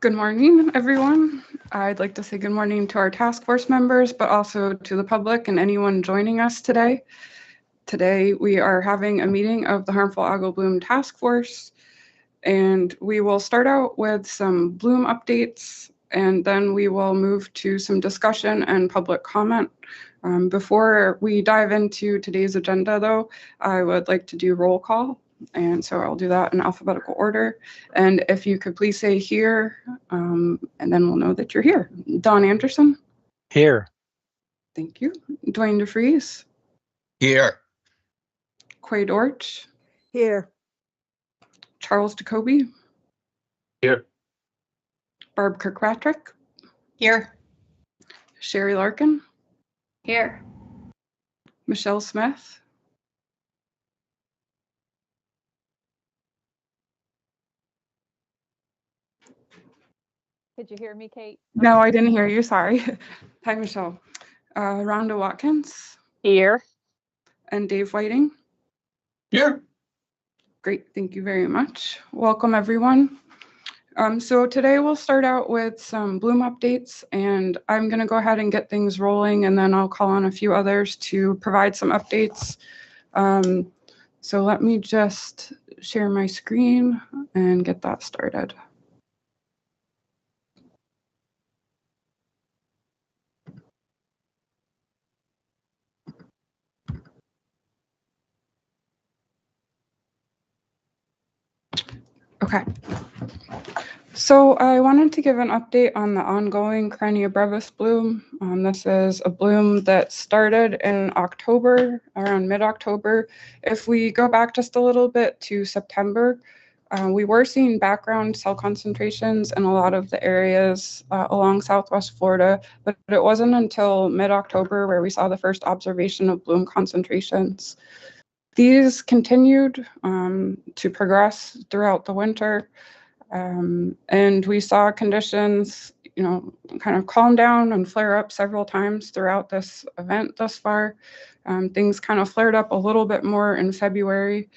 Good morning, everyone. I'd like to say good morning to our task force members, but also to the public and anyone joining us today. Today, we are having a meeting of the Harmful Algal Bloom Task Force, and we will start out with some bloom updates, and then we will move to some discussion and public comment. Before we dive into today's agenda, though, I would like to do roll call. And so I'll do that in alphabetical order. And if you could please say here, and then we'll know that you're here. Don Anderson. Here. Thank you. Dwayne DeFries. Here. Quay Dortch. Here. Charles Jacoby. Here. Barb Kirkpatrick. Here. Sherry Larkin. Here. Michelle Smith. Did you hear me, Kate? No, I didn't hear you. Sorry. Hi, Michelle. Rhonda Watkins. Here. And Dave Whiting. Here. Great. Thank you very much. Welcome, everyone. So today we'll start out with some bloom updates, and I'm going to go ahead and get things rolling, and then I'll call on a few others to provide some updates. So let me just share my screen and get that started. Okay. So I wanted to give an update on the ongoing Cranea brevis bloom. This is a bloom that started in October, around mid-October. If we go back just a little bit to September, we were seeing background cell concentrations in a lot of the areas along Southwest Florida, but it wasn't until mid-October where we saw the first observation of bloom concentrations. These continued to progress throughout the winter, and we saw conditions, kind of calm down and flare up several times throughout this event thus far. Things kind of flared up a little bit more in February,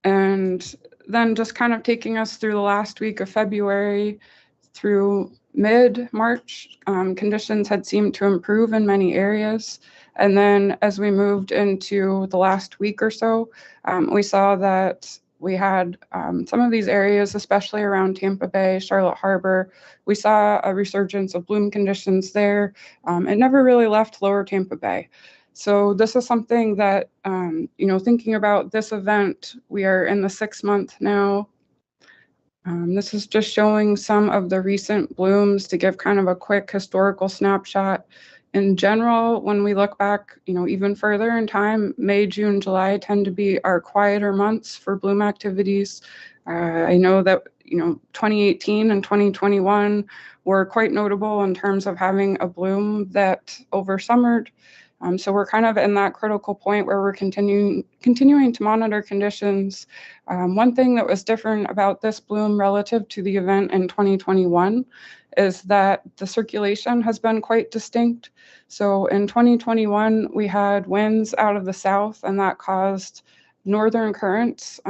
and then just kind of taking us through the last week of February through mid-March, conditions had seemed to improve in many areas. And then as we moved into the last week or so, we saw that we had some of these areas, especially around Tampa Bay, Charlotte Harbor, we saw a resurgence of bloom conditions there. It never really left lower Tampa Bay. So this is something that, thinking about this event, we are in the 6th month now. This is just showing some of the recent blooms to give kind of a quick historical snapshot. In general, when we look back, even further in time, May, June, July tend to be our quieter months for bloom activities. I know that, 2018 and 2021 were quite notable in terms of having a bloom that over-summered. So we're kind of in that critical point where we're continuing to monitor conditions. One thing that was different about this bloom relative to the event in 2021 is that the circulation has been quite distinct. So in 2021, we had winds out of the south, and that caused northern currents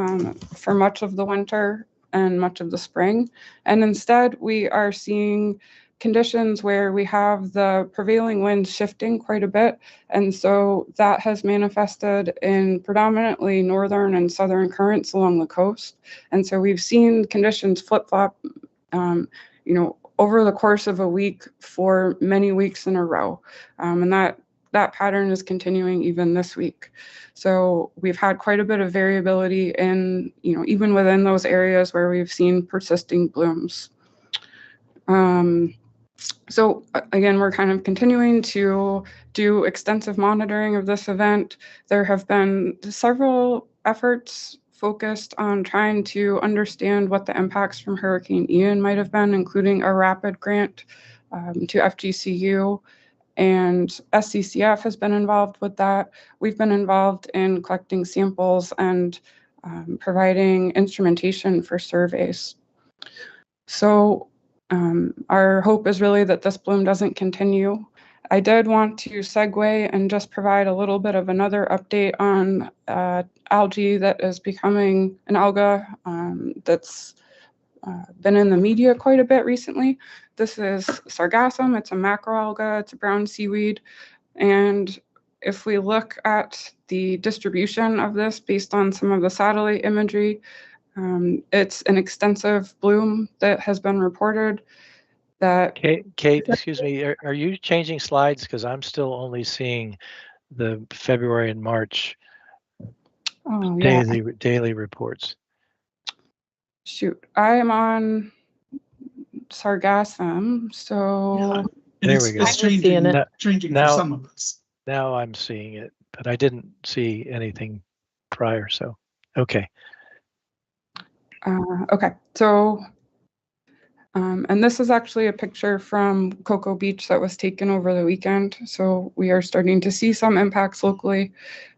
for much of the winter and much of the spring. And instead, we are seeing conditions where we have the prevailing winds shifting quite a bit. And so that has manifested in predominantly northern and southern currents along the coast. And so we've seen conditions flip-flop, over the course of a week for many weeks in a row. And that pattern is continuing even this week. So we've had quite a bit of variability in, even within those areas where we've seen persisting blooms. So again, we're kind of continuing to do extensive monitoring of this event. There have been several efforts focused on trying to understand what the impacts from Hurricane Ian might have been, including a rapid grant to FGCU, and SCCF has been involved with that. We've been involved in collecting samples and providing instrumentation for surveys. So our hope is really that this bloom doesn't continue. I did want to segue and just provide a little bit of another update on algae that is becoming an alga that's been in the media quite a bit recently. This is sargassum. It's a macroalga. It's a brown seaweed. And if we look at the distribution of this based on some of the satellite imagery, it's an extensive bloom that has been reported. That Kate, excuse me, are you changing slides? Because I'm still only seeing the February and March yeah. daily reports. Shoot, I am on sargassum, so There we go. It's changing, it. changing Now- for some of us. Now I'm seeing it, but I didn't see anything prior. So, okay. okay, so and this is actually a picture from Cocoa Beach that was taken over the weekend. So we are starting to see some impacts locally,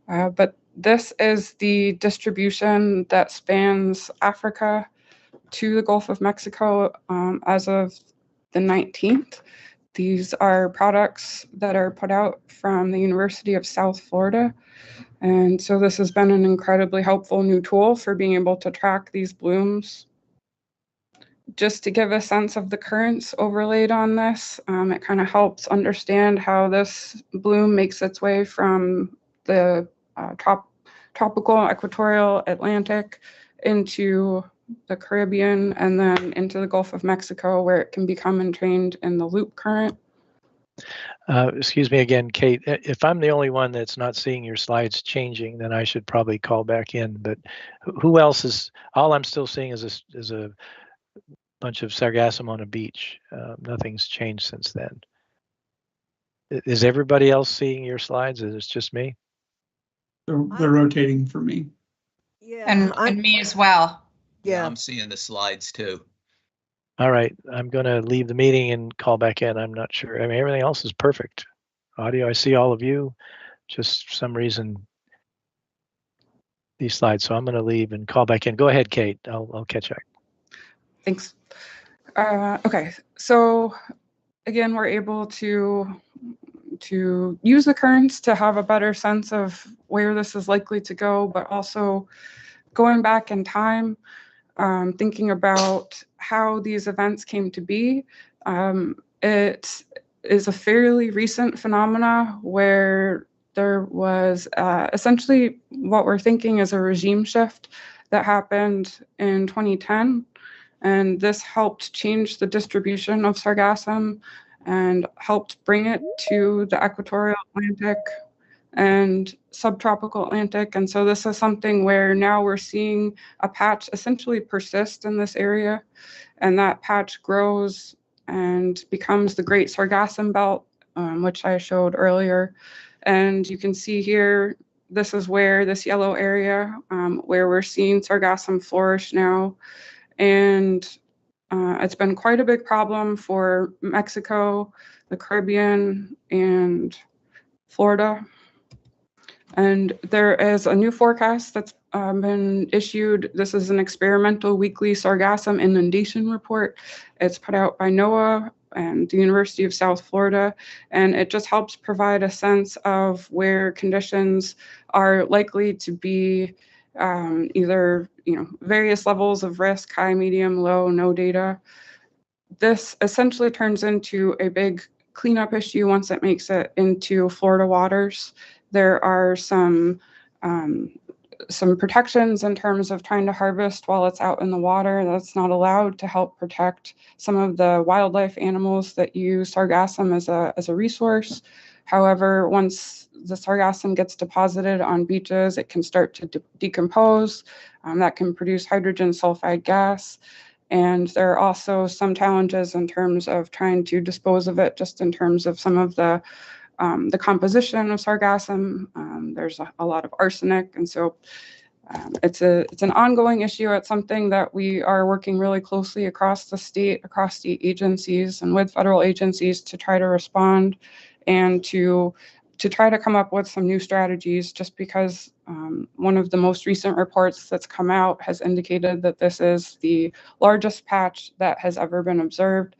but this is the distribution that spans Africa to the Gulf of Mexico as of the 19th. These are products that are put out from the University of South Florida. And so this has been an incredibly helpful new tool for being able to track these blooms. Just to give a sense of the currents overlaid on this, it kind of helps understand how this bloom makes its way from the tropical equatorial Atlantic into the Caribbean and then into the Gulf of Mexico, where it can become entrained in the loop current. Excuse me again, Kate. If I'm the only one that's not seeing your slides changing, then I should probably call back in. But who else is? All I'm still seeing is a bunch of sargassum on a beach. Nothing's changed since then. Is everybody else seeing your slides? Is it just me? They're rotating for me. Yeah, And me as well. Yeah, yeah. I'm seeing the slides too. All right, I'm going to leave the meeting and call back in. I'm not sure. I mean, everything else is perfect. Audio, I see all of you. Just for some reason, these slides. So I'm going to leave and call back in. Go ahead, Kate. I'll catch up. Thanks. Okay, so again, we're able to use the currents to have a better sense of where this is likely to go, but also going back in time, thinking about how these events came to be. It is a fairly recent phenomena where there was essentially what we're thinking is a regime shift that happened in 2010. And this helped change the distribution of sargassum and helped bring it to the equatorial Atlantic and subtropical Atlantic. And so this is something where now we're seeing a patch essentially persist in this area, and that patch grows and becomes the Great Sargassum Belt, which I showed earlier. And you can see here, this is where this yellow area, where we're seeing sargassum flourish now. And it's been quite a big problem for Mexico, the Caribbean, and Florida. And there is a new forecast that's been issued. This is an experimental weekly sargassum inundation report. It's put out by NOAA and the University of South Florida, and it just helps provide a sense of where conditions are likely to be either, various levels of risk, high, medium, low, no data. This essentially turns into a big cleanup issue once it makes it into Florida waters. There are some protections in terms of trying to harvest while it's out in the water. That's not allowed to help protect some of the wildlife animals that use sargassum as a resource. However, once the sargassum gets deposited on beaches, it can start to decompose. That can produce hydrogen sulfide gas. And there are also some challenges in terms of trying to dispose of it, just in terms of some of the composition of sargassum. There's a lot of arsenic, and so it's an ongoing issue. It's something that we are working really closely across the state, across the agencies, and with federal agencies to try to respond and to try to come up with some new strategies, just because one of the most recent reports that's come out has indicated that this is the largest patch that has ever been observed.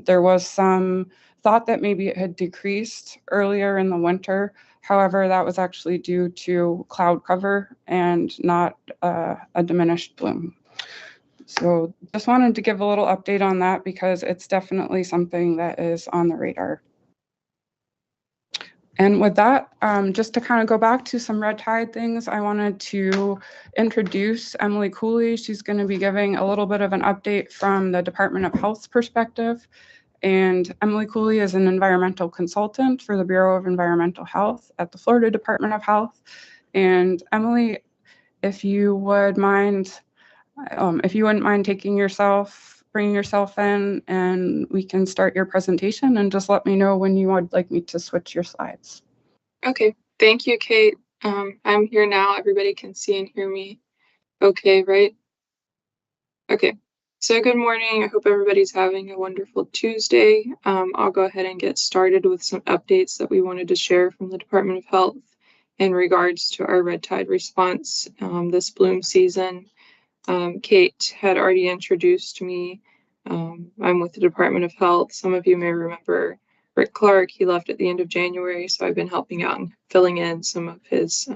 There was some thought that maybe it had decreased earlier in the winter. However, that was actually due to cloud cover and not a diminished bloom. So just wanted to give a little update on that because it's definitely something that is on the radar. And with that, just to kind of go back to some red tide things, I wanted to introduce Emily Cooley. She's going to be giving a little bit of an update from the Department of Health perspective. And Emily Cooley is an environmental consultant for the Bureau of Environmental Health at the Florida Department of Health. And Emily, if you wouldn't mind bringing yourself in, and we can start your presentation, and just let me know when you would like me to switch your slides. Okay, thank you, Kate. I'm here now. Everybody can see and hear me. Okay, right? Okay, so good morning. I hope everybody's having a wonderful Tuesday. I'll go ahead and get started with some updates that we wanted to share from the Department of Health in regards to our red tide response this bloom season. Kate had already introduced me. I'm with the Department of Health. Some of you may remember Rick Clark. He left at the end of January, so I've been helping out and filling in some of his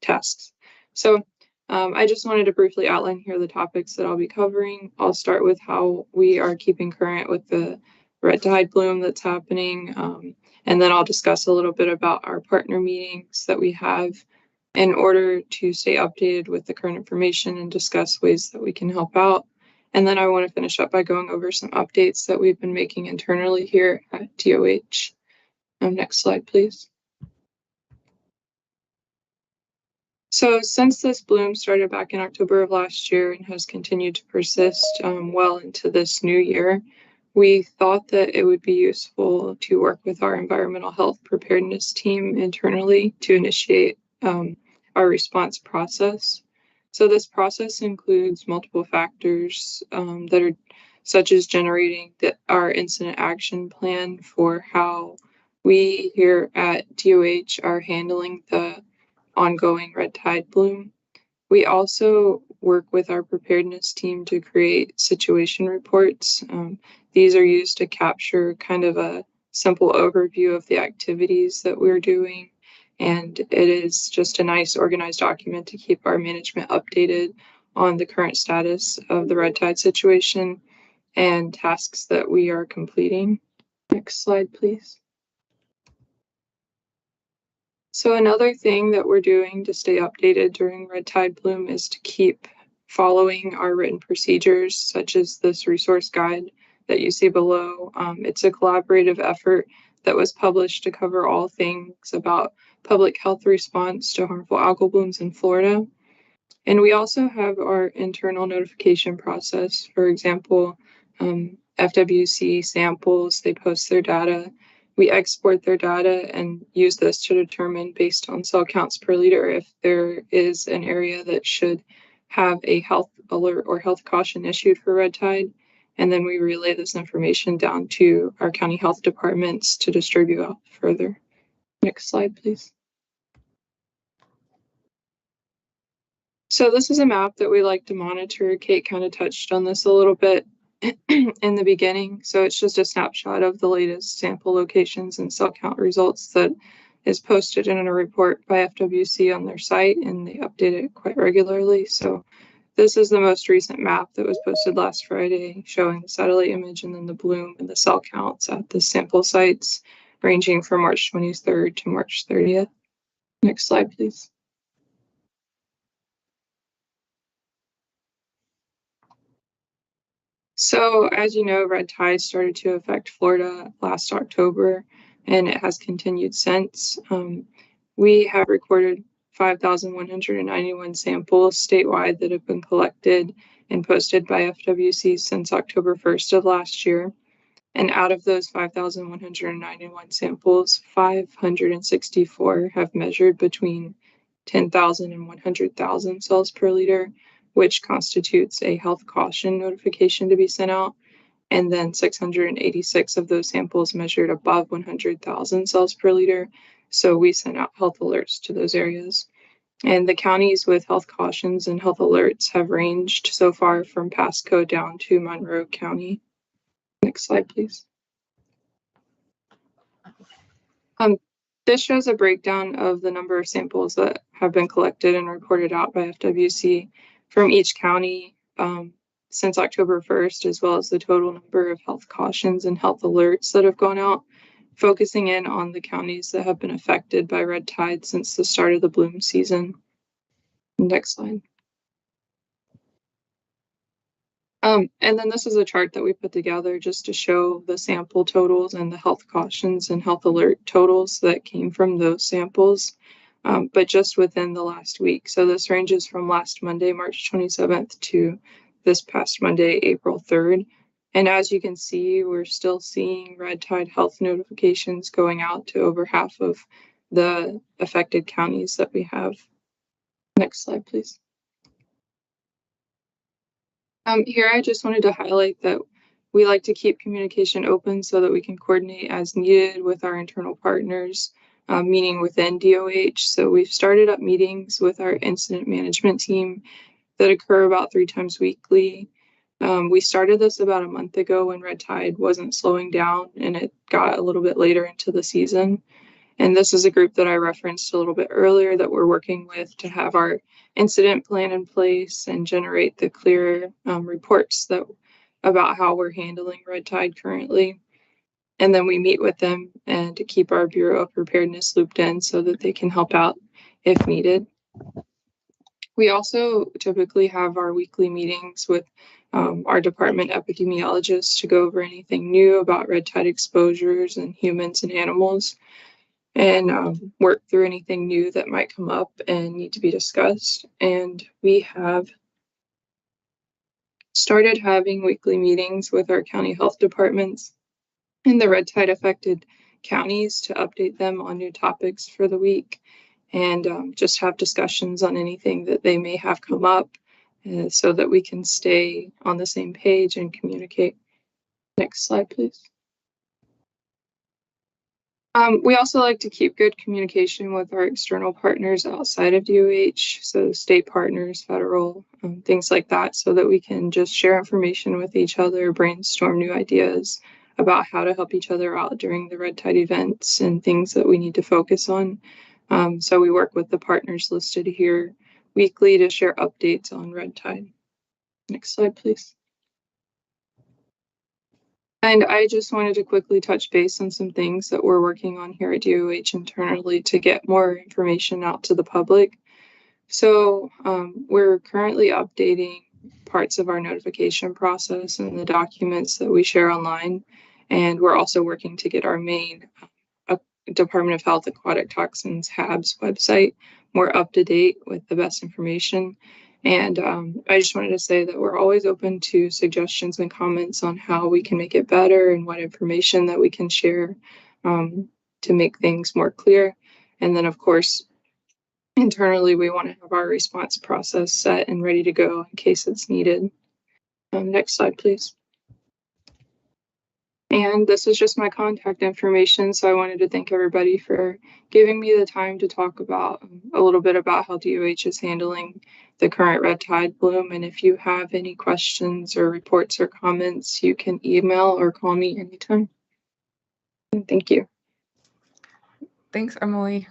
tasks. So I just wanted to briefly outline here the topics that I'll be covering. I'll start with how we are keeping current with the red tide bloom that's happening, and then I'll discuss a little bit about our partner meetings that we have in order to stay updated with the current information and discuss ways that we can help out. And then I want to finish up by going over some updates that we've been making internally here at DOH. Next slide, please. So since this bloom started back in October of last year and has continued to persist well into this new year, we thought that it would be useful to work with our environmental health preparedness team internally to initiate our response process. So this process includes multiple factors that are such as generating our incident action plan for how we here at DOH are handling the ongoing red tide bloom. We also work with our preparedness team to create situation reports. These are used to capture kind of a simple overview of the activities that we're doing. And it is just a nice organized document to keep our management updated on the current status of the red tide situation and tasks that we are completing. Next slide, please. So another thing that we're doing to stay updated during red tide bloom is to keep following our written procedures, such as this resource guide that you see below. It's a collaborative effort that was published to cover all things about public health response to harmful algal blooms in Florida. And we also have our internal notification process. For example, FWC samples, they post their data. We export their data and use this to determine, based on cell counts per liter, if there is an area that should have a health alert or health caution issued for red tide. And then we relay this information down to our county health departments to distribute out further. Next slide, please. So this is a map that we like to monitor. Kate kind of touched on this a little bit in the beginning. So it's just a snapshot of the latest sample locations and cell count results that is posted in a report by FWC on their site, and they update it quite regularly. So this is the most recent map that was posted last Friday, showing the satellite image and then the bloom and the cell counts at the sample sites, ranging from March 23rd to March 30th. Next slide, please. So as you know, red tide started to affect Florida last October, and it has continued since. We have recorded 5,191 samples statewide that have been collected and posted by FWC since October 1st of last year. And out of those 5,191 samples, 564 have measured between 10,000 and 100,000 cells per liter, which constitutes a health caution notification to be sent out. And then 686 of those samples measured above 100,000 cells per liter. So we sent out health alerts to those areas. And the counties with health cautions and health alerts have ranged so far from Pasco down to Monroe County. Next slide, please. This shows a breakdown of the number of samples that have been collected and reported out by FWC from each county since October 1st, as well as the total number of health cautions and health alerts that have gone out, focusing in on the counties that have been affected by red tide since the start of the bloom season. Next slide. And then this is a chart that we put together just to show the sample totals and the health cautions and health alert totals that came from those samples, but just within the last week. So this ranges from last Monday, March 27th to this past Monday, April 3rd. And as you can see, we're still seeing red tide health notifications going out to over half of the affected counties that we have. Next slide, please. Here, I just wanted to highlight that we like to keep communication open so that we can coordinate as needed with our internal partners, meaning within DOH. So we've started up meetings with our incident management team that occur about 3 times weekly. We started this about a month ago when red tide wasn't slowing down and it got a little bit later into the season. And this is a group that I referenced a little bit earlier that we're working with to have our incident plan in place and generate the clear reports about how we're handling red tide currently. And then we meet with them and to keep our Bureau of Preparedness looped in so that they can help out if needed. We also typically have our weekly meetings with our department epidemiologists to go over anything new about red tide exposures in humans and animals, and work through anything new that might come up and need to be discussed. And we have started having weekly meetings with our county health departments in the red tide affected counties to update them on new topics for the week and just have discussions on anything that they may have come up so that we can stay on the same page and communicate. Next slide, please. We also like to keep good communication with our external partners outside of DOH, so state partners, federal, things like that, so that we can just share information with each other, brainstorm new ideas about how to help each other out during the red tide events and things that we need to focus on. So we work with the partners listed here weekly to share updates on red tide. Next slide, please. And I just wanted to quickly touch base on some things that we're working on here at DOH internally to get more information out to the public. So we're currently updating parts of our notification process and the documents that we share online. And we're also working to get our main Department of Health Aquatic Toxins HAB's website more up to date with the best information. And I just wanted to say that we're always open to suggestions and comments on how we can make it better and what information that we can share to make things more clear. And then, of course, internally, we want to have our response process set and ready to go in case it's needed. Next slide, please. And this is just my contact information. So I wanted to thank everybody for giving me the time to talk about a little bit about how DOH is handling the current red tide bloom. And if you have any questions or reports or comments, you can email or call me anytime. And thank you. Thanks, Emily.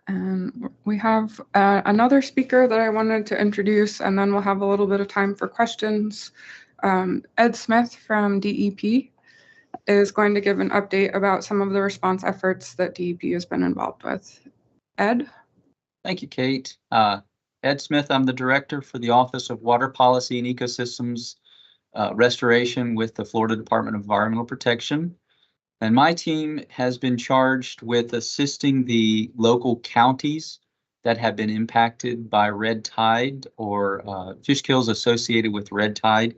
And we have another speaker that I wanted to introduce, and then we'll have a little bit of time for questions. Ed Smith from DEP is going to give an update about some of the response efforts that DEP has been involved with. Ed? Thank you, Kate. Ed Smith, I'm the director for the Office of Water Policy and Ecosystems Restoration with the Florida Department of Environmental Protection. And my team has been charged with assisting the local counties that have been impacted by red tide or fish kills associated with red tide.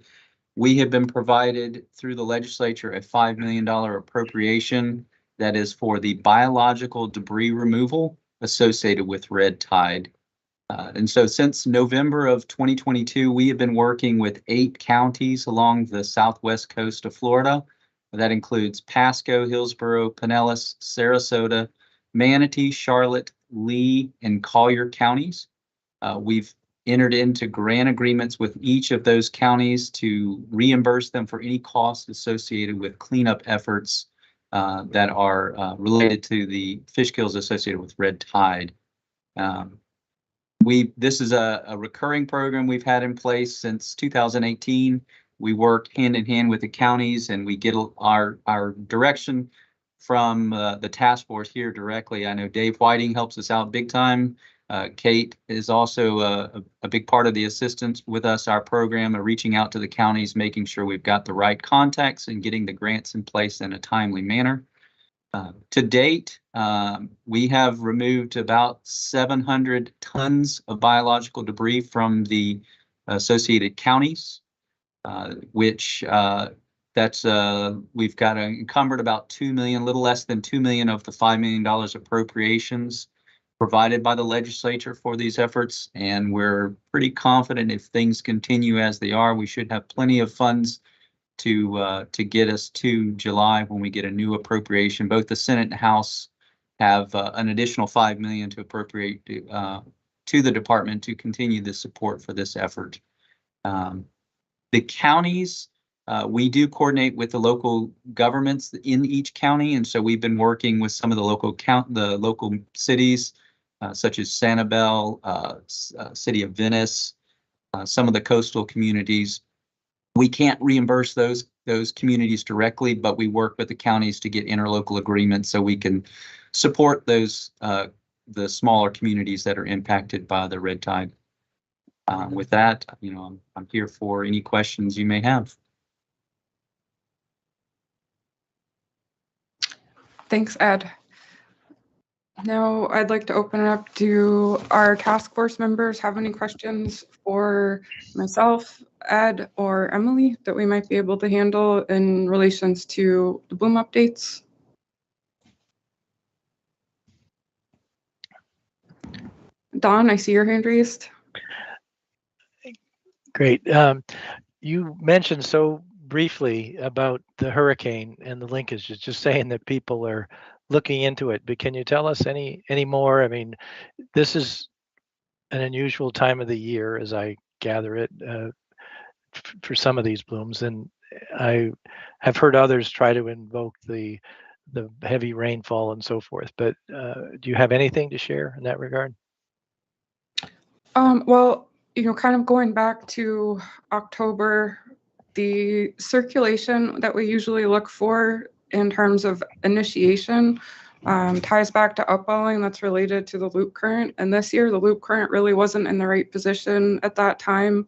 We have been provided through the legislature a $5 million appropriation that is for the biological debris removal associated with red tide. And so since November of 2022, we have been working with 8 counties along the southwest coast of Florida. That includes Pasco, Hillsborough, Pinellas, Sarasota, Manatee, Charlotte, Lee, and Collier counties. We've entered into grant agreements with each of those counties to reimburse them for any costs associated with cleanup efforts that are related to the fish kills associated with red tide. This is a recurring program we've had in place since 2018. We work hand in hand with the counties, and we get our direction from the task force here directly. I know Dave Whiting helps us out big time. Kate is also a big part of the assistance with us, our program, of reaching out to the counties, making sure we've got the right contacts and getting the grants in place in a timely manner. To date, we have removed about 700 tons of biological debris from the associated counties, which we've got encumbered about 2 million, a little less than 2 million of the $5 million appropriations provided by the legislature for these efforts. And we're pretty confident if things continue as they are, we should have plenty of funds to get us to July when we get a new appropriation. Both the Senate and House have an additional $5 million to appropriate to the department to continue the support for this effort. The counties, we do coordinate with the local governments in each county, and so we've been working with some of the local cities, such as Sanibel, City of Venice, some of the coastal communities. We can't reimburse those communities directly, but we work with the counties to get interlocal agreements so we can support those the smaller communities that are impacted by the red tide. With that, I'm here for any questions you may have. Thanks, Ed. Now I'd like to open it up to our task force members. Have any questions for myself, Ed, or Emily that we might be able to handle in relations to the bloom updates? Don, I see your hand raised. Great. You mentioned so briefly about the hurricane and the linkage, just saying that people are looking into it, but can you tell us any more? I mean, this is an unusual time of the year, as I gather it, for some of these blooms, and I have heard others try to invoke the heavy rainfall and so forth, but do you have anything to share in that regard? Well, kind of going back to October, the circulation that we usually look for in terms of initiation ties back to upwelling that's related to the loop current. And this year, the loop current really wasn't in the right position at that time,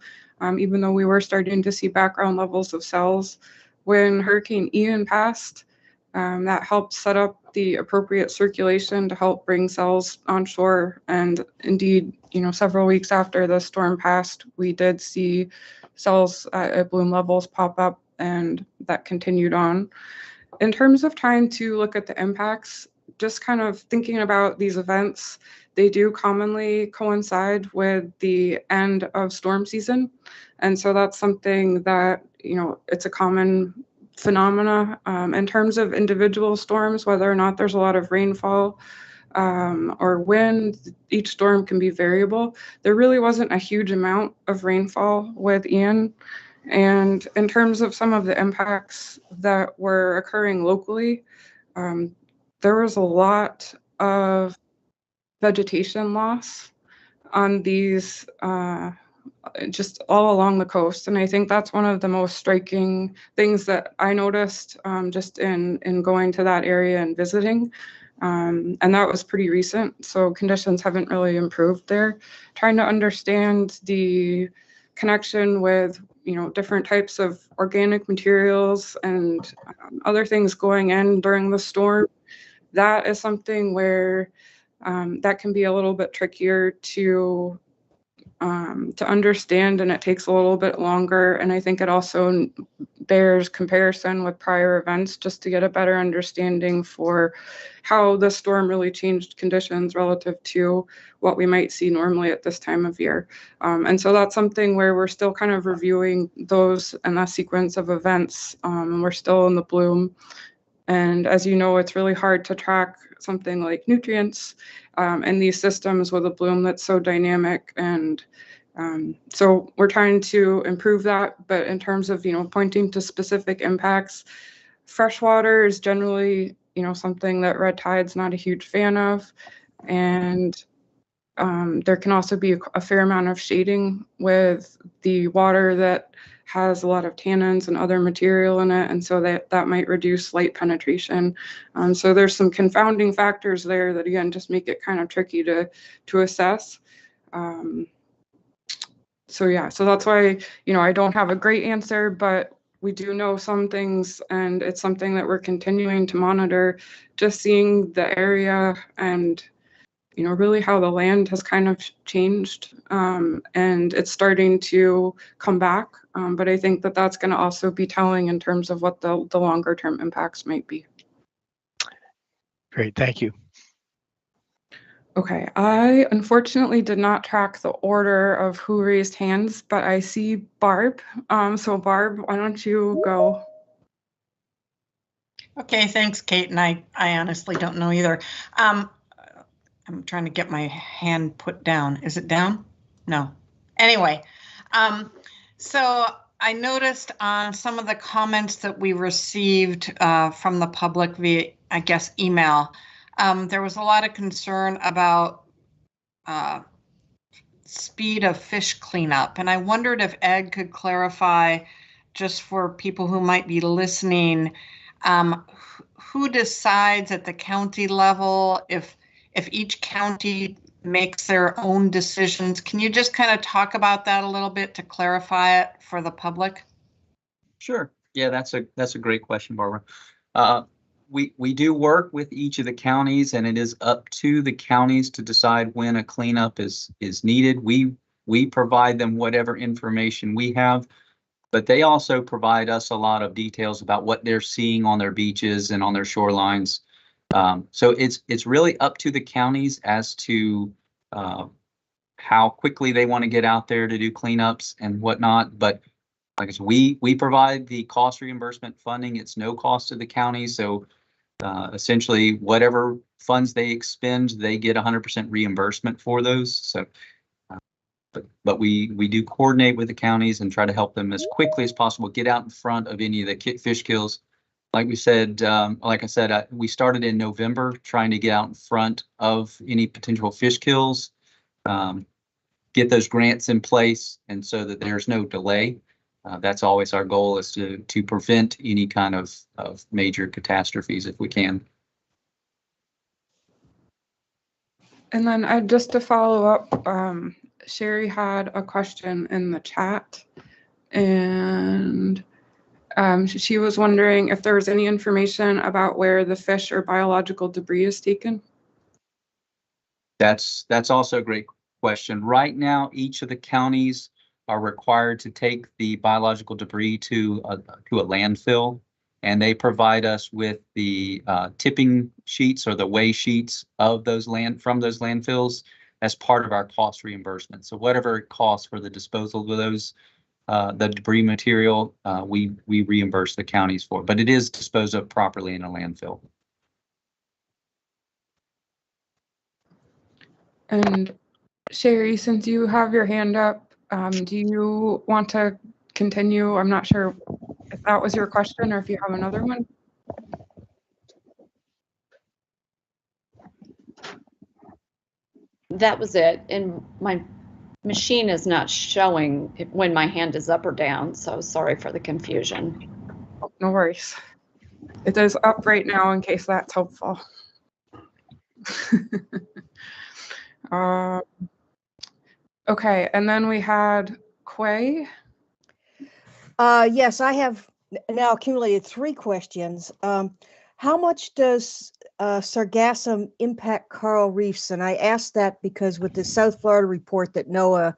even though we were starting to see background levels of cells. When Hurricane Ian passed, that helped set up the appropriate circulation to help bring cells onshore. And indeed, several weeks after the storm passed, we did see cells at bloom levels pop up, and that continued on. In terms of trying to look at the impacts, just kind of thinking about these events, they do commonly coincide with the end of storm season. And so that's something that, it's a common phenomena. In terms of individual storms, whether or not there's a lot of rainfall or wind, each storm can be variable. There really wasn't a huge amount of rainfall with Ian. And in terms of some of the impacts that were occurring locally, there was a lot of vegetation loss on these just all along the coast. And I think that's one of the most striking things that I noticed just in going to that area and visiting. And that was pretty recent. So conditions haven't really improved there. Trying to understand the connection with different types of organic materials and other things going in during the storm. That is something where that can be a little bit trickier to understand, and it takes a little bit longer. And I think it also bears comparison with prior events just to get a better understanding for how the storm really changed conditions relative to what we might see normally at this time of year. And so that's something where we're still kind of reviewing those and that sequence of events. And we're still in the bloom. And as you know, it's really hard to track something like nutrients in these systems with a bloom that's so dynamic. And so we're trying to improve that. But in terms of, pointing to specific impacts, freshwater is generally, something that red tide's not a huge fan of. And There can also be a fair amount of shading with the water that has a lot of tannins and other material in it, and so that might reduce light penetration. So there's some confounding factors there that, again, just make it kind of tricky to assess. So yeah, so that's why, I don't have a great answer, but we do know some things, and it's something that we're continuing to monitor, just seeing the area and really how the land has kind of changed, and it's starting to come back. But I think that that's going to also be telling in terms of what the longer term impacts might be. Great, thank you. Okay, I unfortunately did not track the order of who raised hands, but I see Barb. So Barb, why don't you go? Okay, thanks, Kate. And I honestly don't know either. I'm trying to get my hand put down. Is it down? No. Anyway, so I noticed on some of the comments that we received from the public via, I guess, email, there was a lot of concern about speed of fish cleanup. And I wondered if Ed could clarify, just for people who might be listening, who decides at the county level if each county makes their own decisions? Can you just kind of talk about that a little bit to clarify it for the public? Sure. Yeah, that's a great question, Barbara. We do work with each of the counties, and it is up to the counties to decide when a cleanup is needed. We provide them whatever information we have, but they also provide us a lot of details about what they're seeing on their beaches and on their shorelines. So it's really up to the counties as to how quickly they want to get out there to do cleanups and whatnot. But like I said, we provide the cost reimbursement funding. It's no cost to the county. So essentially, whatever funds they expend, they get 100% reimbursement for those. So, but we do coordinate with the counties and try to help them as quickly as possible get out in front of any of the fish kills. Like we said, like I said, we started in November trying to get out in front of any potential fish kills, get those grants in place, and so that there's no delay. That's always our goal, is to prevent any kind of major catastrophes if we can. And then just to follow up, Sherry had a question in the chat, and she was wondering if there was any information about where the fish or biological debris is taken. That's also a great question. Right now, each of the counties are required to take the biological debris to a landfill, and they provide us with the tipping sheets or the weigh sheets of from those landfills as part of our cost reimbursement. So whatever it costs for the disposal of those the debris material, we reimburse the counties for, but it is disposed of properly in a landfill. And Sherry, since you have your hand up, do you want to continue? I'm not sure if that was your question or if you have another one. That was it. And my machine is not showing when my hand is up or down, so sorry for the confusion. No worries. It is up right now in case that's helpful. Okay, and then we had Quay. Yes, I have now accumulated 3 questions. How much does sargassum impact coral reefs? And I asked that because with the South Florida report that NOAA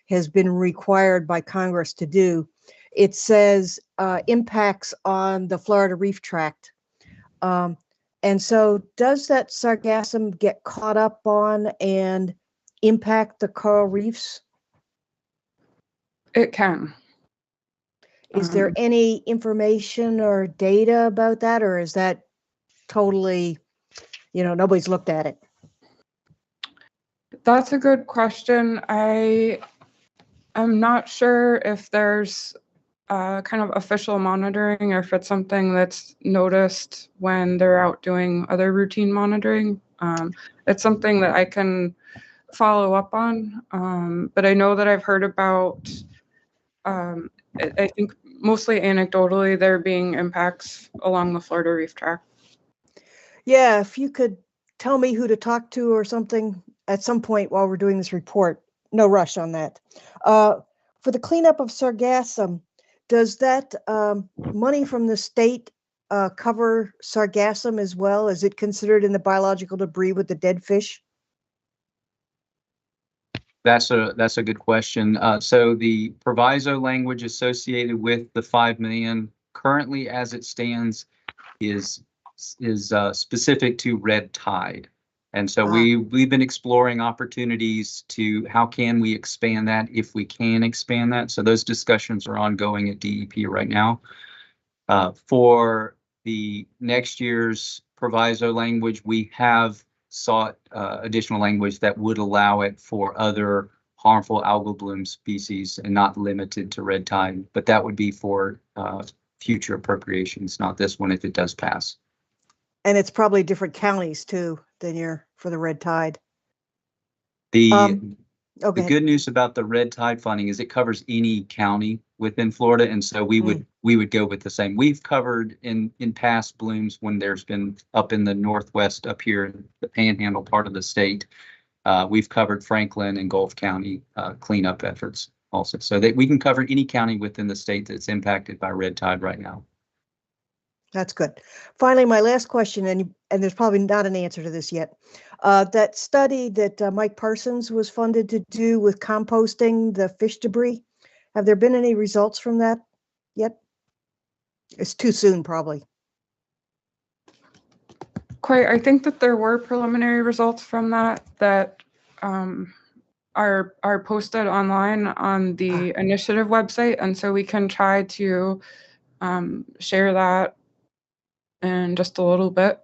has been required by Congress to do, it says impacts on the Florida Reef Tract. And so does that sargassum get caught up on and impact the coral reefs? It can. Is there any information or data about that, or is that totally, nobody's looked at it? That's a good question. I'm not sure if there's kind of official monitoring or if it's something that's noticed when they're out doing other routine monitoring. It's something that I can follow up on, but I know that I've heard about, I think mostly anecdotally, there being impacts along the Florida Reef Tract. Yeah, if you could tell me who to talk to or something at some point while we're doing this report. No rush on that. For the cleanup of sargassum, does that money from the state cover sargassum as well? Is it considered in the biological debris with the dead fish? That's a good question. So the proviso language associated with the 5 million currently as it stands is specific to red tide. And so we've been exploring opportunities to how can we expand that if we can expand that. So those discussions are ongoing at DEP right now. For the next year's proviso language, we have sought additional language that would allow it for other harmful algal bloom species and not limited to red tide, but that would be for future appropriations, not this one if it does pass. And it's probably different counties too than for the red tide. The Okay. good news about the red tide funding is it covers any county within Florida, and so we would go with the same. We've covered in past blooms when there's been up in the northwest, up here in the Panhandle part of the state. We've covered Franklin and Gulf County cleanup efforts also, so that we can cover any county within the state that's impacted by red tide right now. That's good. Finally, my last question, and there's probably not an answer to this yet. That study that Mike Parsons was funded to do with composting the fish debris, have there been any results from that yet? It's too soon, probably. Quite, I think that there were preliminary results from that are posted online on the initiative website, and so we can try to share that in just a little bit.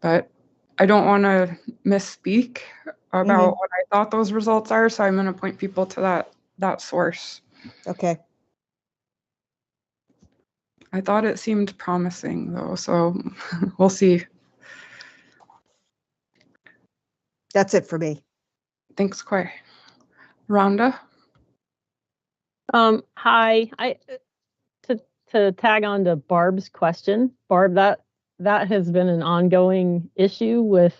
But I don't want to misspeak about what I thought those results are, so I'm going to point people to that source. Okay. I thought it seemed promising though, so we'll see. That's it for me. Thanks, Quay. Rhonda? Hi. To tag on to Barb's question, Barb, that has been an ongoing issue with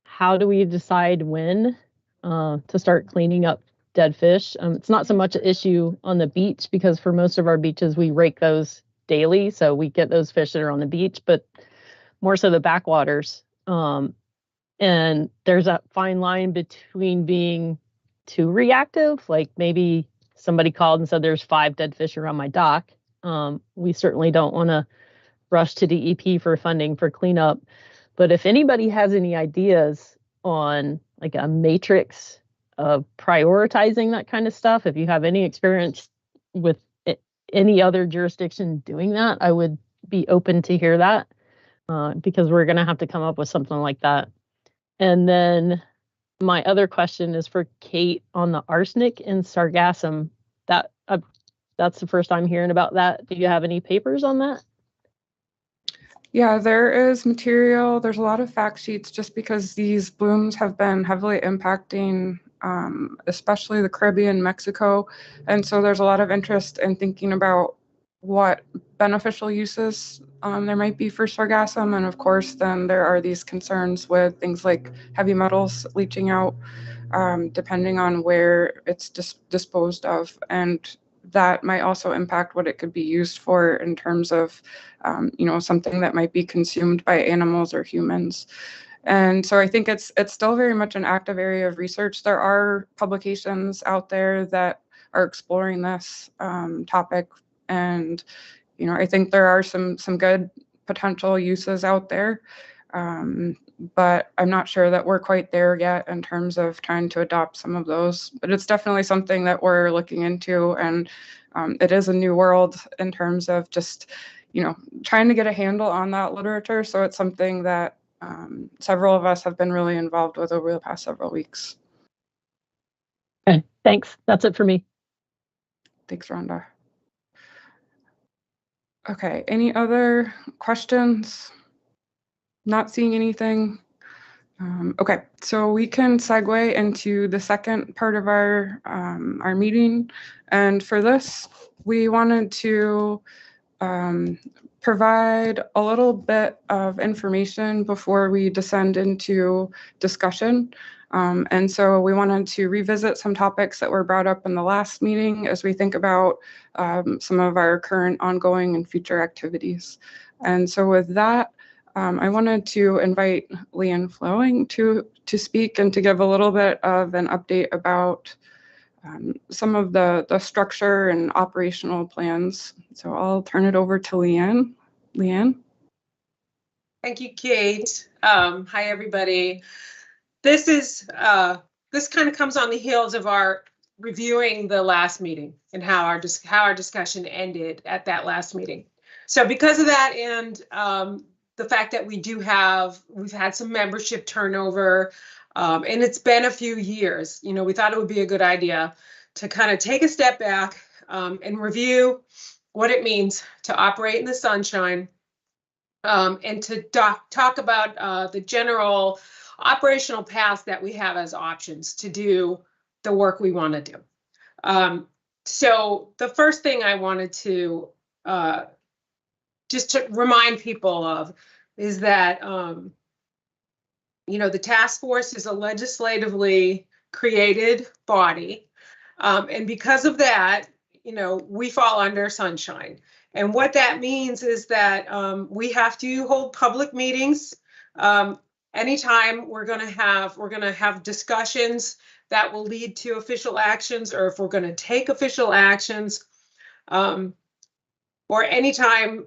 how do we decide when to start cleaning up dead fish. It's not so much an issue on the beach because for most of our beaches, we rake those daily. So we get those fish that are on the beach, but more so the backwaters. And there's that fine line between being too reactive, like maybe somebody called and said there's 5 dead fish around my dock. We certainly don't want to rush to DEP for funding for cleanup. But if anybody has any ideas on like a matrix of prioritizing that kind of stuff, if you have any experience with any other jurisdiction doing that, I would be open to hear that because we're going to have to come up with something like that. And then my other question is for Kate on the arsenic and sargassum. That's the first I'm hearing about that. Do you have any papers on that? Yeah, there is material. There's a lot of fact sheets just because these blooms have been heavily impacting especially the Caribbean, Mexico. And so there's a lot of interest in thinking about what beneficial uses there might be for sargassum. And of course, then there are these concerns with things like heavy metals leaching out, depending on where it's disposed of. And that might also impact what it could be used for in terms of, something that might be consumed by animals or humans. And so I think it's still very much an active area of research. There are publications out there that are exploring this topic. And, I think there are some good potential uses out there. But I'm not sure that we're quite there yet in terms of trying to adopt some of those. But it's definitely something that we're looking into. And it is a new world in terms of just, trying to get a handle on that literature. So it's something that several of us have been really involved with over the past several weeks. Okay, thanks. That's it for me. Thanks, Rhonda. Okay, any other questions? Not seeing anything. Okay, so we can segue into the second part of our meeting. And for this, we wanted to provide a little bit of information before we descend into discussion. And so we wanted to revisit some topics that were brought up in the last meeting as we think about some of our current ongoing and future activities. And so with that, I wanted to invite Leanne Flowing to speak and to give a little bit of an update about some of the structure and operational plans. So I'll turn it over to Leanne. Leanne? Thank you, Kate. Hi, everybody. This is this kind of comes on the heels of our reviewing the last meeting and how our discussion ended at that last meeting. So because of that and the fact that we've had some membership turnover and it's been a few years, you know, we thought it would be a good idea to kind of take a step back and review what it means to operate in the sunshine and to talk about the general operational paths that we have as options to do the work we want to do. So the first thing I wanted to just to remind people of is that, you know, the task force is a legislatively created body. And because of that, you know, we fall under sunshine. And what that means is that we have to hold public meetings. Anytime we're going to have discussions that will lead to official actions, or if we're going to take official actions, or anytime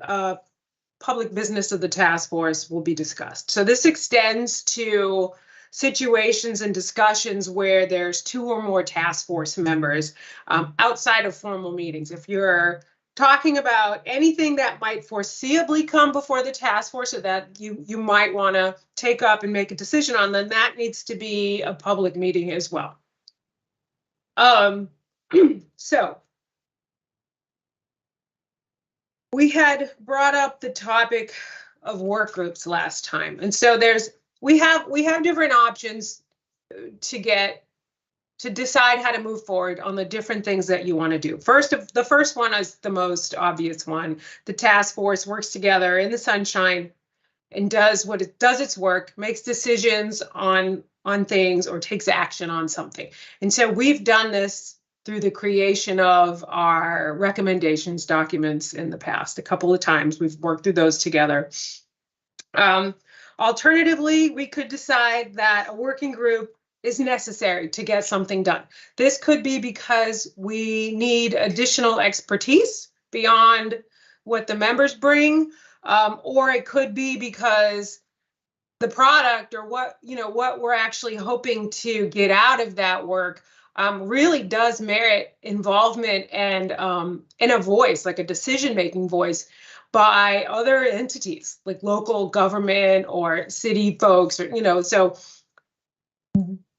public business of the task force will be discussed. So this extends to situations and discussions where there's 2 or more task force members outside of formal meetings. If you're talking about anything that might foreseeably come before the task force or that you might want to take up and make a decision on, then that needs to be a public meeting as well. So we had brought up the topic of work groups last time. And so we have different options to decide how to move forward on the different things that you want to do. The first one is the most obvious one. The task force works together in the sunshine and does its work, makes decisions on things or takes action on something. And so we've done this through the creation of our recommendations documents in the past. A couple of times we've worked through those together. Alternatively, we could decide that a working group is necessary to get something done. This could be because we need additional expertise beyond what the members bring, or it could be because the product or what we're actually hoping to get out of that work really does merit involvement and a voice, like a decision-making voice by other entities like local government or city folks, or, you know, so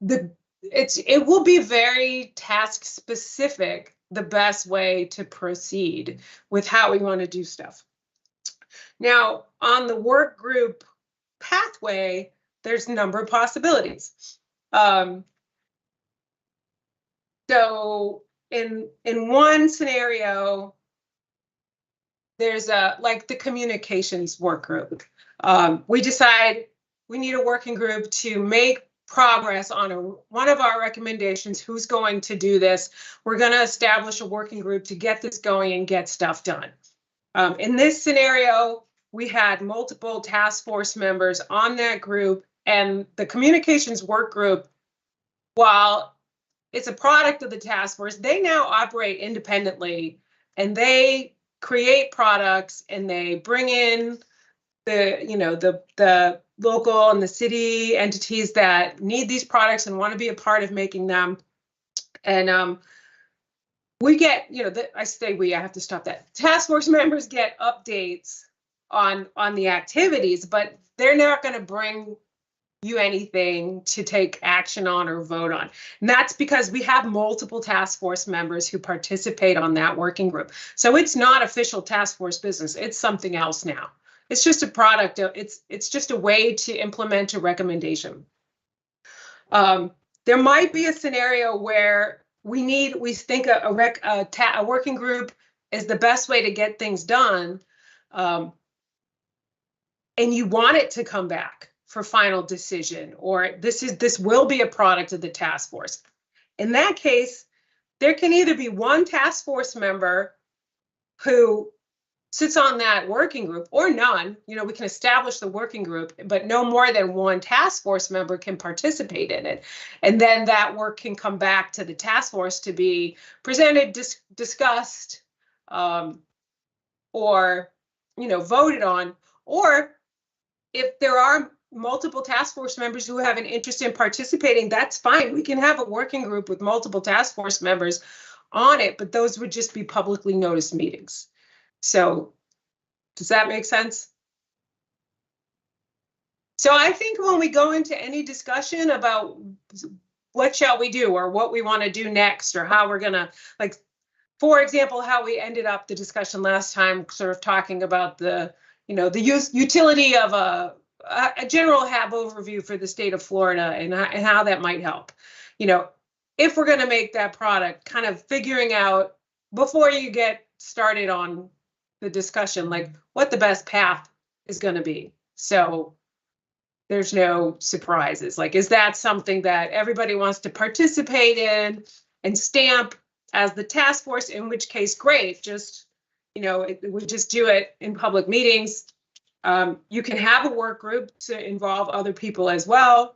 it will be very task specific, the best way to proceed with how we want to do stuff. Now, on the work group pathway, there's a number of possibilities. So in one scenario, there's like the communications work group. We decide we need a working group to make progress on one of our recommendations. Who's going to do this? We're going to establish a working group to get this going and get stuff done. In this scenario, we had multiple task force members on that group, and the communications work group, while it's a product of the task force, they now operate independently, and they create products and they bring in the local and the city entities that need these products and want to be a part of making them. And we get, I have to stop that. Task force members get updates on the activities, but they're not going to bring you anything to take action on or vote on. And that's because we have multiple task force members who participate on that working group. So it's not official task force business. It's something else now. It's just a product. It's just a way to implement a recommendation. There might be a scenario where we think a working group is the best way to get things done. And you want it to come back for final decision, or this will be a product of the task force. In that case, there can either be one task force member who sits on that working group or none. You know, we can establish the working group, but no more than one task force member can participate in it. And then that work can come back to the task force to be presented, discussed, or, you know, voted on. Or if there are multiple task force members who have an interest in participating, that's fine. We can have a working group with multiple task force members on it, but those would just be publicly noticed meetings. So does that make sense? So I think when we go into any discussion about what shall we do or what we want to do next or how we're gonna, like, for example, how we ended up the discussion last time, sort of talking about the, you know, the utility of a general HAB overview for the state of Florida and how that might help. You know, if we're going to make that product, kind of figuring out before you get started on the discussion, like what the best path is going to be. So there's no surprises. Like, is that something that everybody wants to participate in and stamp as the task force? In which case, great. Just, you know, we just do it in public meetings. You can have a work group to involve other people as well,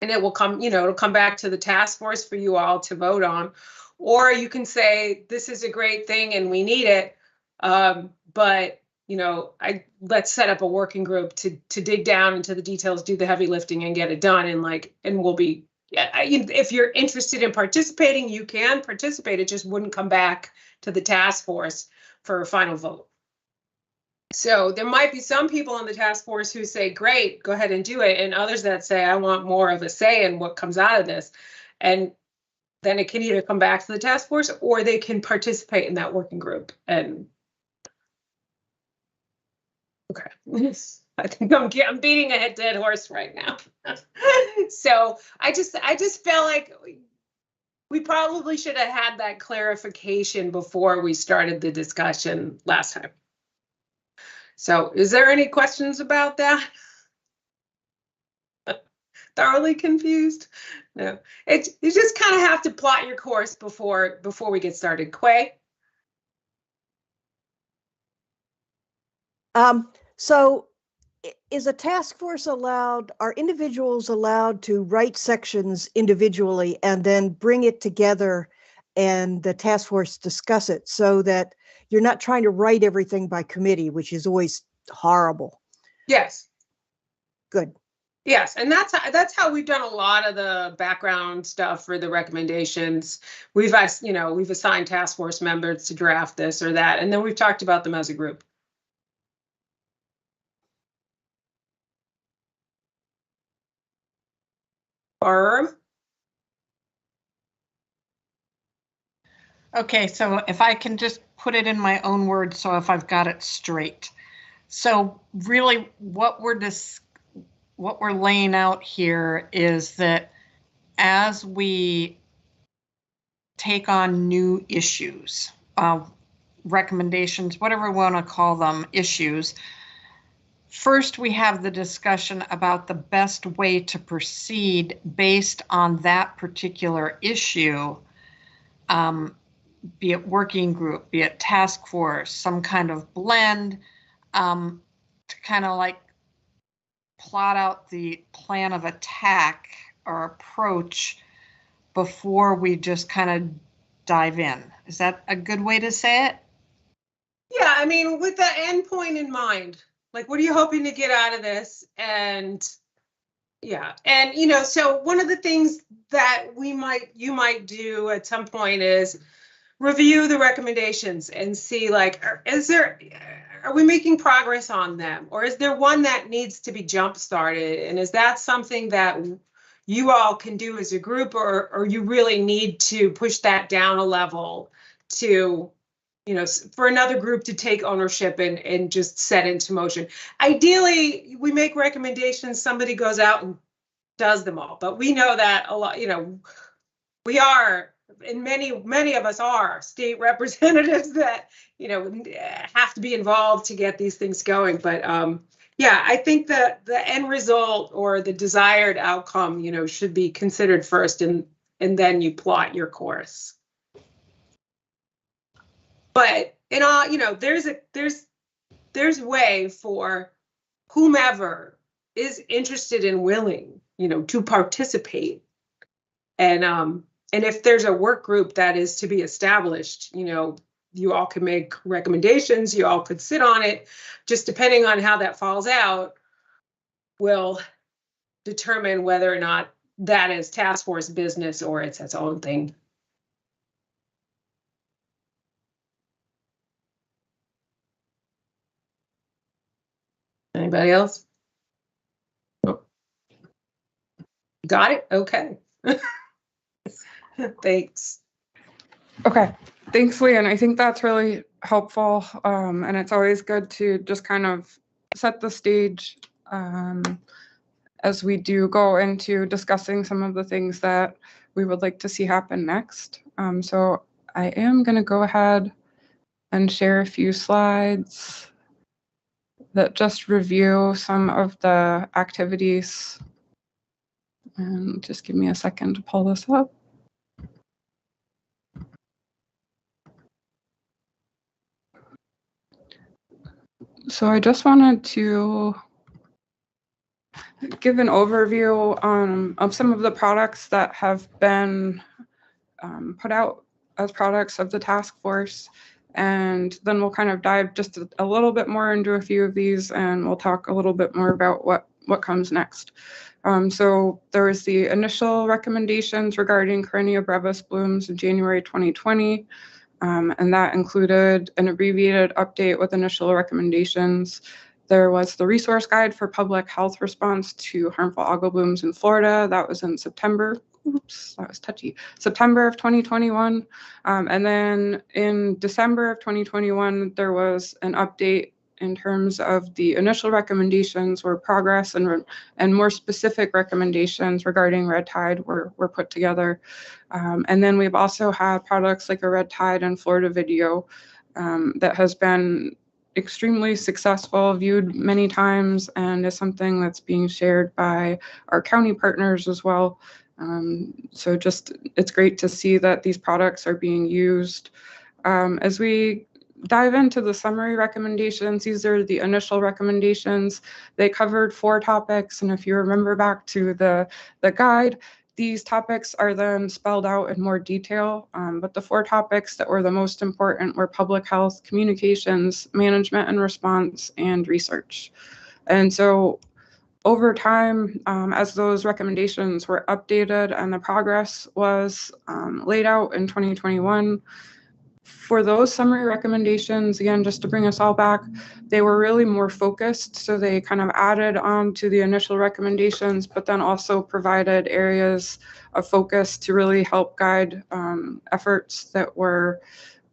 and it will come, you know, it'll come back to the task force for you all to vote on. Or you can say, this is a great thing and we need it, but, you know, let's set up a working group to dig down into the details, do the heavy lifting and get it done. And we'll be, if you're interested in participating, you can participate. It just wouldn't come back to the task force for a final vote. So there might be some people on the task force who say, great, go ahead and do it. And others that say, I want more of a say in what comes out of this. And then it can either come back to the task force or they can participate in that working group. And okay, I think I'm beating a dead horse right now. So I just felt like we probably should have had that clarification before we started the discussion last time. So is there any questions about that? Thoroughly confused? No, you just kind of have to plot your course before we get started. Quay? So is a task force allowed, are individuals allowed to write sections individually and then bring it together and the task force discuss it so that you're not trying to write everything by committee, which is always horrible? Yes. Good. Yes, and that's how we've done a lot of the background stuff for the recommendations. We've assigned task force members to draft this or that, and then we've talked about them as a group. Barb? Okay, so if I can just put it in my own words, so if I've got it straight. So really what we're laying out here is that as we take on new issues, recommendations, whatever we want to call them, issues, first we have the discussion about the best way to proceed based on that particular issue, be it working group, be it task force, some kind of blend, to kind of like plot out the plan of attack or approach before we just kind of dive in. Is that a good way to say it? Yeah, I mean, with the end point in mind, like, what are you hoping to get out of this? And yeah, and you know, so one of the things that you might do at some point is review the recommendations and see, like, are we making progress on them? Or is there one that needs to be jump started? And is that something that you all can do as a group, or you really need to push that down a level to, you know, for another group to take ownership and just set into motion? Ideally, we make recommendations, somebody goes out and does them all. But we know that a lot, we are, and many of us are state representatives that, have to be involved to get these things going. But yeah, I think that the end result or the desired outcome, should be considered first, and then you plot your course. But in all, there's way for whomever is interested and willing, to participate. And if there's a work group that is to be established, you all can make recommendations, you all could sit on it, just depending on how that falls out, will determine whether or not that is task force business or it's its own thing. Anybody else? Oh. Got it? Okay. Thanks. Okay, thanks, Leanne. I think that's really helpful. And it's always good to just kind of set the stage as we do go into discussing some of the things that we would like to see happen next. So I am going to go ahead and share a few slides that just review some of the activities. And just give me a second to pull this up. So I just wanted to give an overview of some of the products that have been put out as products of the task force. And then we'll kind of dive just a little bit more into a few of these, and we'll talk a little bit more about what comes next. So there was the initial recommendations regarding Corynea brevis blooms in January 2020. And that included an abbreviated update with initial recommendations. There was the resource guide for public health response to harmful algal blooms in Florida. That was in September. Oops, that was touchy. September of 2021. And then in December of 2021, there was an update in terms of the initial recommendations where progress and more specific recommendations regarding red tide were put together. And then we've also had products like a red tide and Florida video that has been extremely successful, viewed many times, and is something that's being shared by our county partners as well. So just, it's great to see that these products are being used. As we dive into the summary recommendations, these are the initial recommendations. They covered 4 topics, and if you remember back to the guide, these topics are then spelled out in more detail, but the 4 topics that were the most important were public health, communications, management and response, and research. And so over time, as those recommendations were updated and the progress was laid out in 2021, for those summary recommendations, again, just to bring us all back, they were really more focused. So they kind of added on to the initial recommendations, but then also provided areas of focus to really help guide efforts that were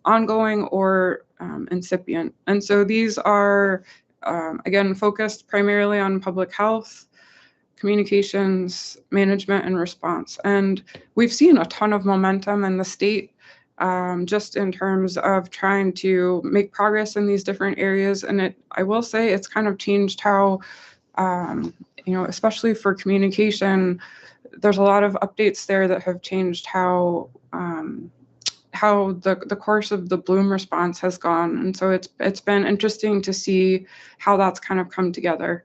ongoing or incipient. And so these are, again, focused primarily on public health, communications, management, and response. And we've seen a ton of momentum in the state just in terms of trying to make progress in these different areas. And I will say it's kind of changed how, especially for communication, there's a lot of updates there that have changed how the course of the bloom response has gone. And so it's been interesting to see how that's kind of come together.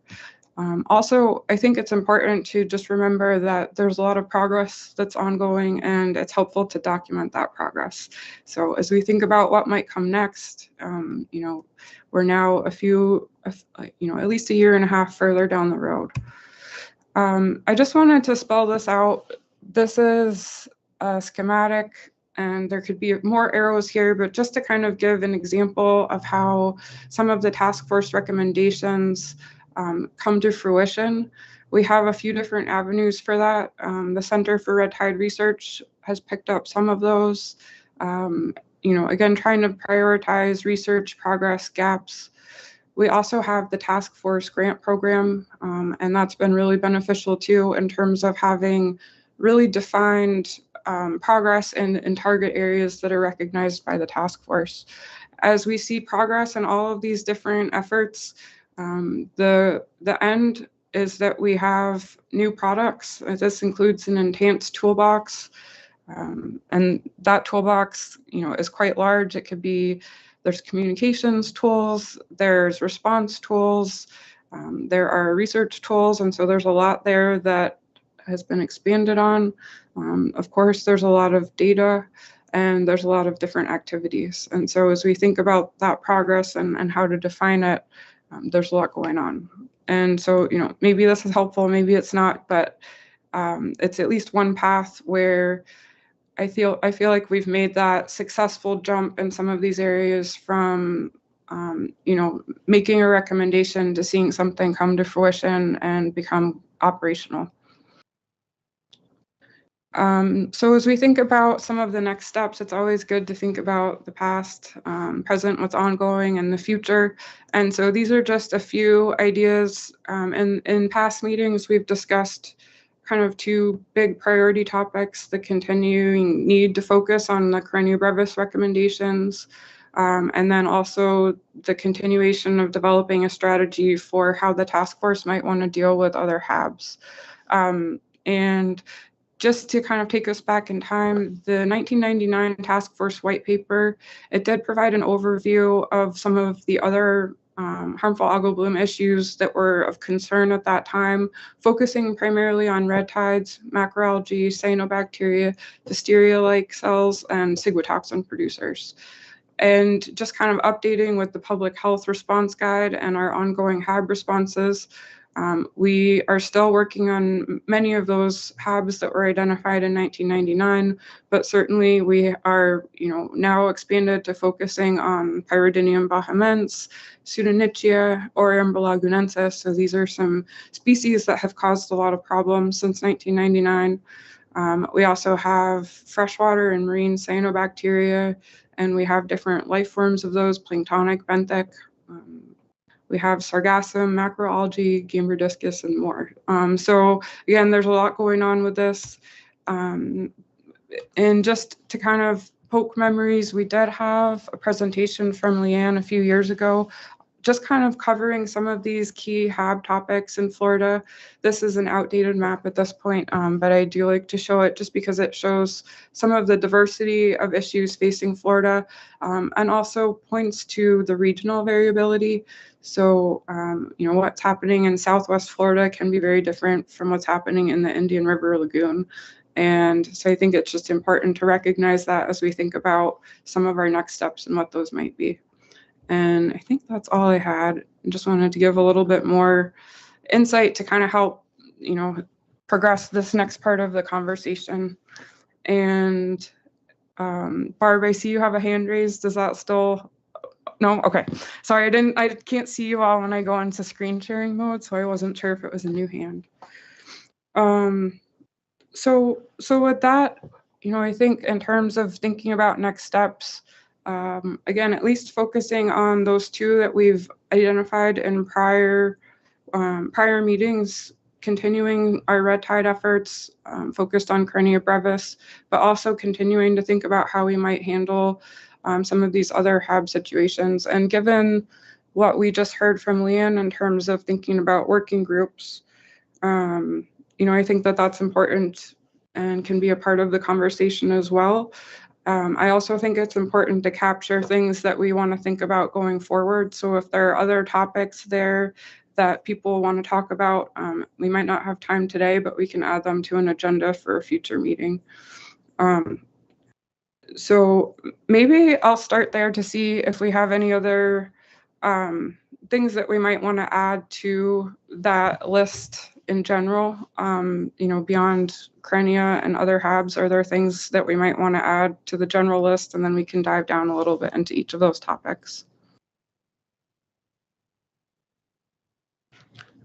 Also, I think it's important to just remember that there's a lot of progress that's ongoing, and it's helpful to document that progress. So as we think about what might come next, we're now at least a year and a half further down the road. I just wanted to spell this out. This is a schematic, and there could be more arrows here, but just to kind of give an example of how some of the task force recommendations come to fruition. We have a few different avenues for that. The Center for Red Tide Research has picked up some of those. Again, trying to prioritize research progress gaps. We also have the task force grant program, and that's been really beneficial too in terms of having really defined progress in target areas that are recognized by the task force. As we see progress in all of these different efforts, the end is that we have new products. This includes an enhanced toolbox, and that toolbox, is quite large. It could be, there's communications tools, there's response tools, there are research tools, and so there's a lot there that has been expanded on. Of course, there's a lot of data, and there's a lot of different activities. And so as we think about that progress and how to define it, there's a lot going on. And so, maybe this is helpful, maybe it's not, but it's at least one path where I feel like we've made that successful jump in some of these areas from, making a recommendation to seeing something come to fruition and become operational. So as we think about some of the next steps, it's always good to think about the past, present, what's ongoing, and the future. And so these are just a few ideas. In past meetings, we've discussed kind of two big priority topics: the continuing need to focus on the Carenia brevis recommendations, and then also the continuation of developing a strategy for how the task force might want to deal with other HABs. And just to kind of take us back in time, the 1999 task force white paper, it did provide an overview of some of the other harmful algal bloom issues that were of concern at that time, focusing primarily on red tides, macroalgae, cyanobacteria, Listeria-like cells, and ciguatoxin producers. And just kind of updating with the public health response guide and our ongoing HAB responses. We are still working on many of those HABs that were identified in 1999, but certainly we are, now expanded to focusing on Pyridinium bahamense, Pseudonychia, Oriumbra lagunensis. So these are some species that have caused a lot of problems since 1999. We also have freshwater and marine cyanobacteria, and we have different life forms of those, planktonic, benthic. We have sargassum, macroalgae, gambrodiscus, and more. So again, there's a lot going on with this. And just to kind of poke memories, we did have a presentation from Leanne a few years ago, just kind of covering some of these key HAB topics in Florida. This is an outdated map at this point, but I do like to show it just because it shows some of the diversity of issues facing Florida, and also points to the regional variability. So, what's happening in Southwest Florida can be very different from what's happening in the Indian River Lagoon. And so I think it's just important to recognize that as we think about some of our next steps and what those might be. And I think that's all I had. I just wanted to give a little bit more insight to kind of help, progress this next part of the conversation. And Barb, I see you have a hand raised. Does that still? No? Okay. Sorry, I can't see you all when I go into screen sharing mode, so I wasn't sure if it was a new hand. So with that, I think in terms of thinking about next steps, again, at least focusing on those two that we've identified in prior meetings, continuing our red tide efforts, focused on Carenia brevis, but also continuing to think about how we might handle some of these other HAB situations. And given what we just heard from Leanne in terms of thinking about working groups, I think that that's important and can be a part of the conversation as well. I also think it's important to capture things that we want to think about going forward. So if there are other topics there that people want to talk about, we might not have time today, but we can add them to an agenda for a future meeting. So maybe I'll start there to see if we have any other things that we might want to add to that list in general, beyond Carenia and other HABs. Are there things that we might want to add to the general list, and then we can dive down a little bit into each of those topics?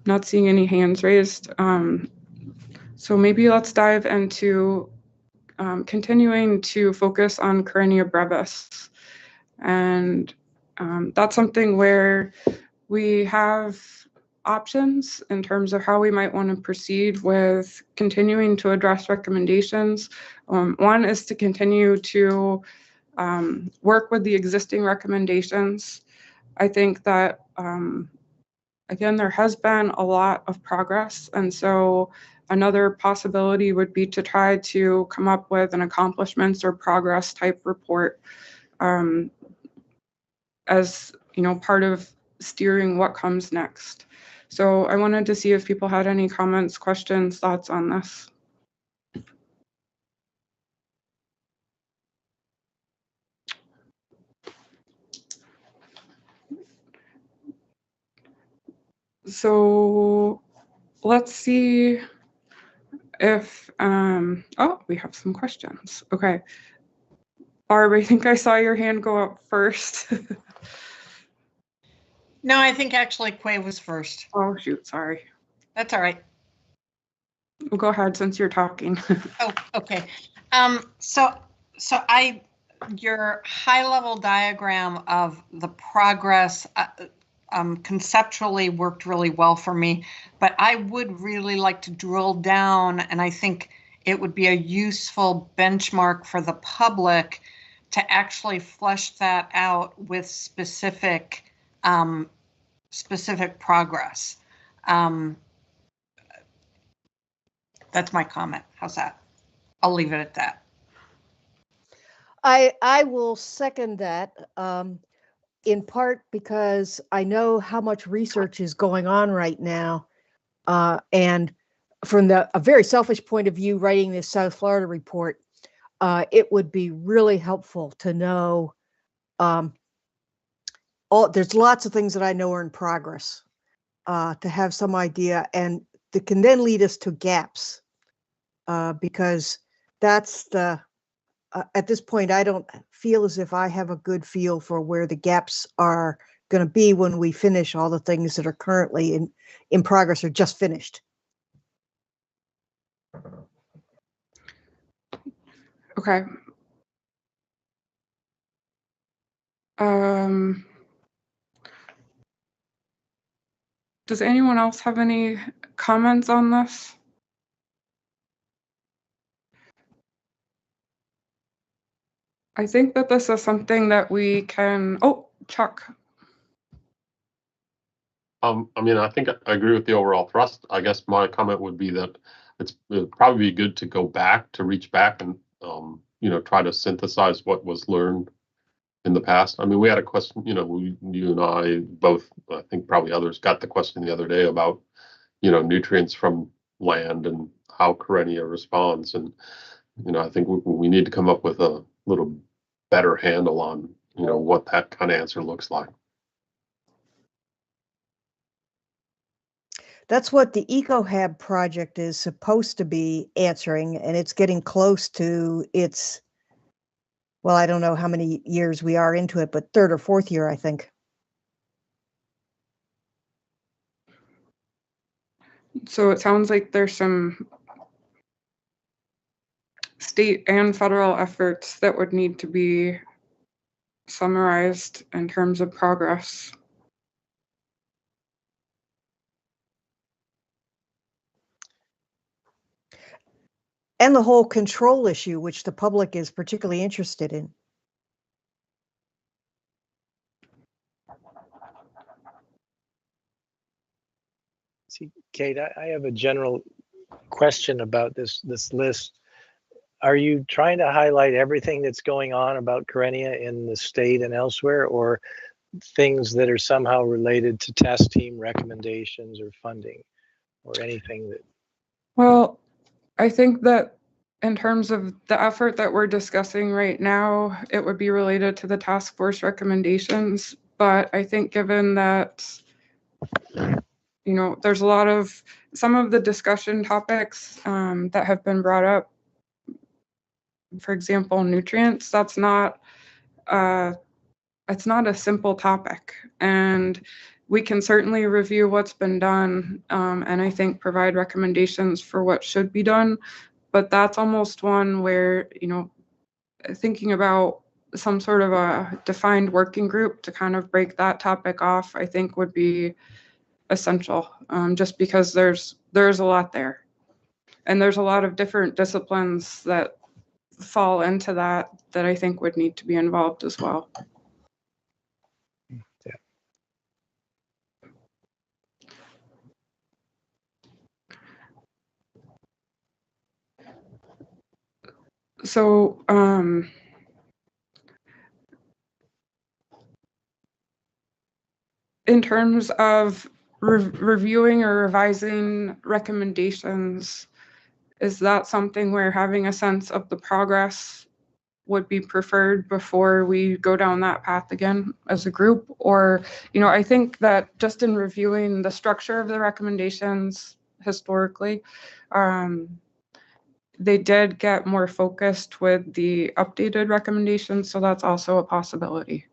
Not seeing any hands raised. So maybe let's dive into continuing to focus on Carenia brevis. And that's something where we have options in terms of how we might want to proceed with continuing to address recommendations. One is to continue to work with the existing recommendations. I think that, again, there has been a lot of progress, and so another possibility would be to try to come up with an accomplishments or progress type report as, you know, part of steering what comes next. So I wanted to see if people had any comments, questions, thoughts on this. So let's see if, oh, we have some questions. Okay. Barb, I think I saw your hand go up first. No, I think actually Quay was first. Oh, shoot, sorry. That's all right. We'll go ahead since you're talking. Oh, okay. Your high level diagram of the progress conceptually worked really well for me, but I would really like to drill down, and I think it would be a useful benchmark for the public to actually flesh that out with specific progress. That's my comment. How's that? I'll leave it at that. I will second that, in part because I know how much research is going on right now. And from a very selfish point of view, writing this South Florida report, it would be really helpful to know, there's lots of things that I know are in progress, to have some idea, and that can then lead us to gaps, because that's at this point, I don't feel as if I have a good feel for where the gaps are going to be when we finish all the things that are currently in progress or just finished. Okay. Does anyone else have any comments on this? I think that this is something that we can, oh, Chuck. I mean, I think I agree with the overall thrust. I guess my comment would be that it would probably be good to go back, to reach back and, you know, try to synthesize what was learned in the past. I mean, we had a question, you know, you and I both, I think probably others got the question the other day about, you know, nutrients from land and how Karenia responds. And, you know, I think we need to come up with a little better handle on, you know, what that kind of answer looks like. That's what the HAB project is supposed to be answering, and it's getting close to its, well, I don't know how many years we are into it, but third or fourth year, I think. So it sounds like there's some state and federal efforts that would need to be summarized in terms of progress. And the whole control issue, which the public is particularly interested in. See, Kate, I have a general question about this list. Are you trying to highlight everything that's going on about Karenia in the state and elsewhere, or things that are somehow related to task team recommendations or funding or anything that? Well, I think that in terms of the effort that we're discussing right now, it would be related to the task force recommendations. But I think given that, you know, there's a lot of, some of the discussion topics that have been brought up, for example, nutrients, that's not, it's not a simple topic. And we can certainly review what's been done, and I think provide recommendations for what should be done. But that's almost one where, you know, thinking about some sort of a defined working group to kind of break that topic off, I think would be essential, just because there's a lot there. And there's a lot of different disciplines that fall into that I think would need to be involved as well. Yeah. So, in terms of reviewing or revising recommendations, is that something where having a sense of the progress would be preferred before we go down that path again as a group? Or, I think that just in reviewing the structure of the recommendations historically, they did get more focused with the updated recommendations, so that's also a possibility.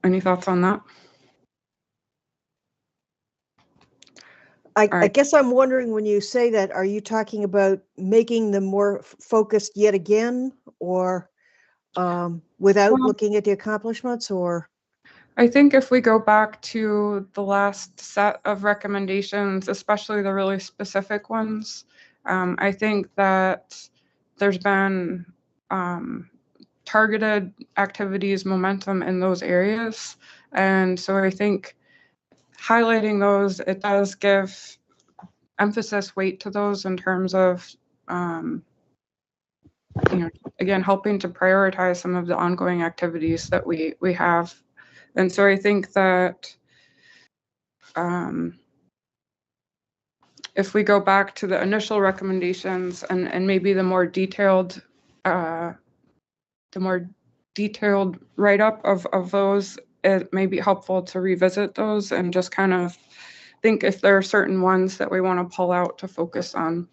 Any thoughts on that? I right. guess I'm wondering, when you say that, are you talking about making them more focused yet again, or without Well, looking at the accomplishments, or? I think if we go back to the last set of recommendations, especially the really specific ones, I think that there's been targeted activities, momentum in those areas. And so I think highlighting those, it does give emphasis, weight to those in terms of, again, helping to prioritize some of the ongoing activities that we have. And so I think that if we go back to the initial recommendations and maybe the more detailed write-up of those, it may be helpful to revisit those and just kind of think if there are certain ones that we want to pull out to focus on.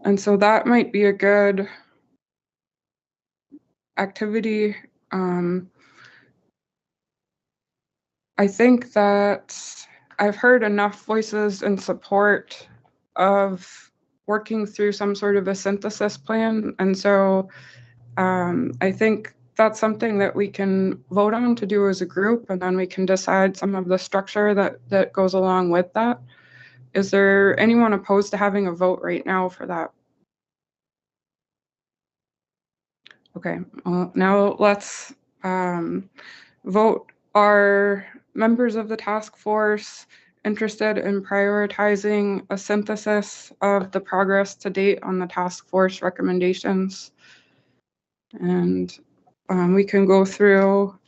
And so that might be a good activity. I think that I've heard enough voices in support of working through some sort of a synthesis plan. And so I think that's something that we can vote on to do as a group, and then we can decide some of the structure that goes along with that. Is there anyone opposed to having a vote right now for that? Okay, well, now let's vote. Are members of the task force interested in prioritizing a synthesis of the progress to date on the task force recommendations? And we can go through.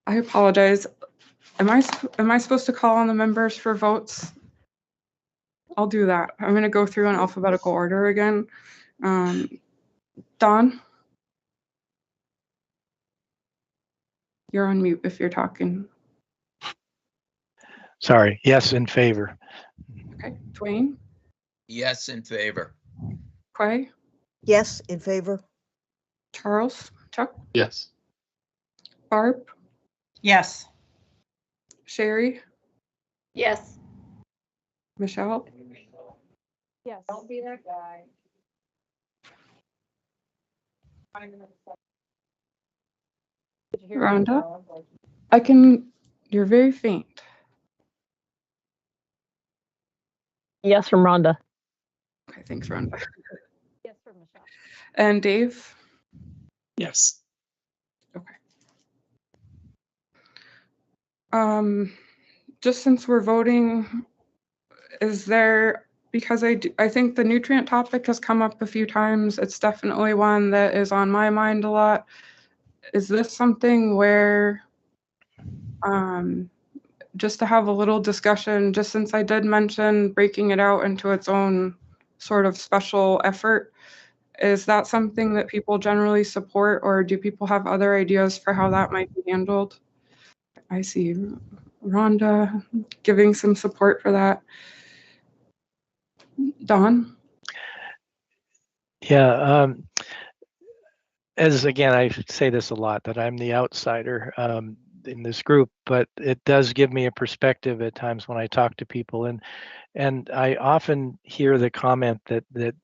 I apologize. Am I supposed to call on the members for votes? I'll do that. I'm going to go through in alphabetical order again. Dawn? You're on mute if you're talking. Sorry. Yes, in favor. Okay. Dwayne? Yes, in favor. Quay? Yes, in favor. Charles? Chuck? Yes. Barb? Yes. Sherry? Yes. Michelle? Yes. Don't be that guy. Rhonda? I can, you're very faint. Yes, from Rhonda. Okay, thanks, Rhonda. Yes, from Michelle. And Dave? Yes. Okay. Just since we're voting, is there, because I think the nutrient topic has come up a few times. It's definitely one that is on my mind a lot. Is this something where, just to have a little discussion, just since I did mention breaking it out into its own sort of special effort, is that something that people generally support, or do people have other ideas for how that might be handled? I see Rhonda giving some support for that. Dawn? Yeah. as again, I say this a lot, that I'm the outsider in this group, but it does give me a perspective at times when I talk to people, and I often hear the comment that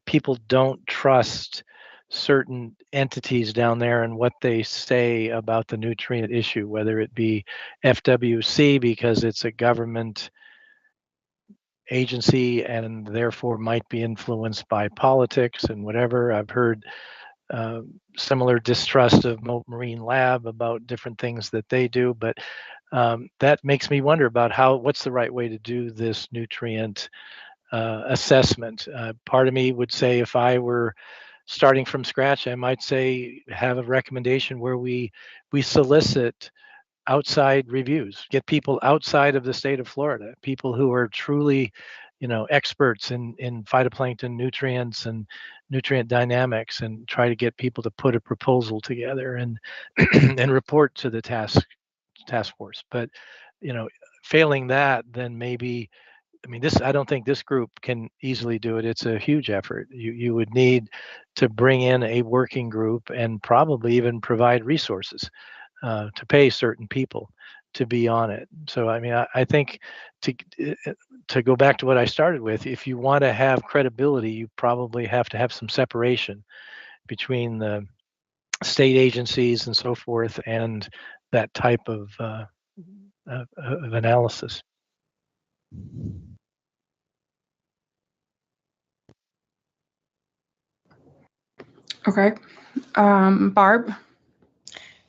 people don't trust certain entities down there and what they say about the nutrient issue, whether it be FWC because it's a government agency and therefore might be influenced by politics and whatever. I've heard similar distrust of Marine Lab about different things that they do, but that makes me wonder about what's the right way to do this nutrient assessment. Part of me would say if I were starting from scratch, I might say have a recommendation where we solicit outside reviews, get people outside of the state of Florida, people who are truly, experts in phytoplankton nutrients and nutrient dynamics, and try to get people to put a proposal together and and report to the task force. But failing that, then maybe, I don't think this group can easily do it. It's a huge effort. You would need to bring in a working group and probably even provide resources to pay certain people to be on it. So, I think to go back to what I started with, if you want to have credibility, you probably have to have some separation between the state agencies and so forth and that type of analysis. Okay. Barb?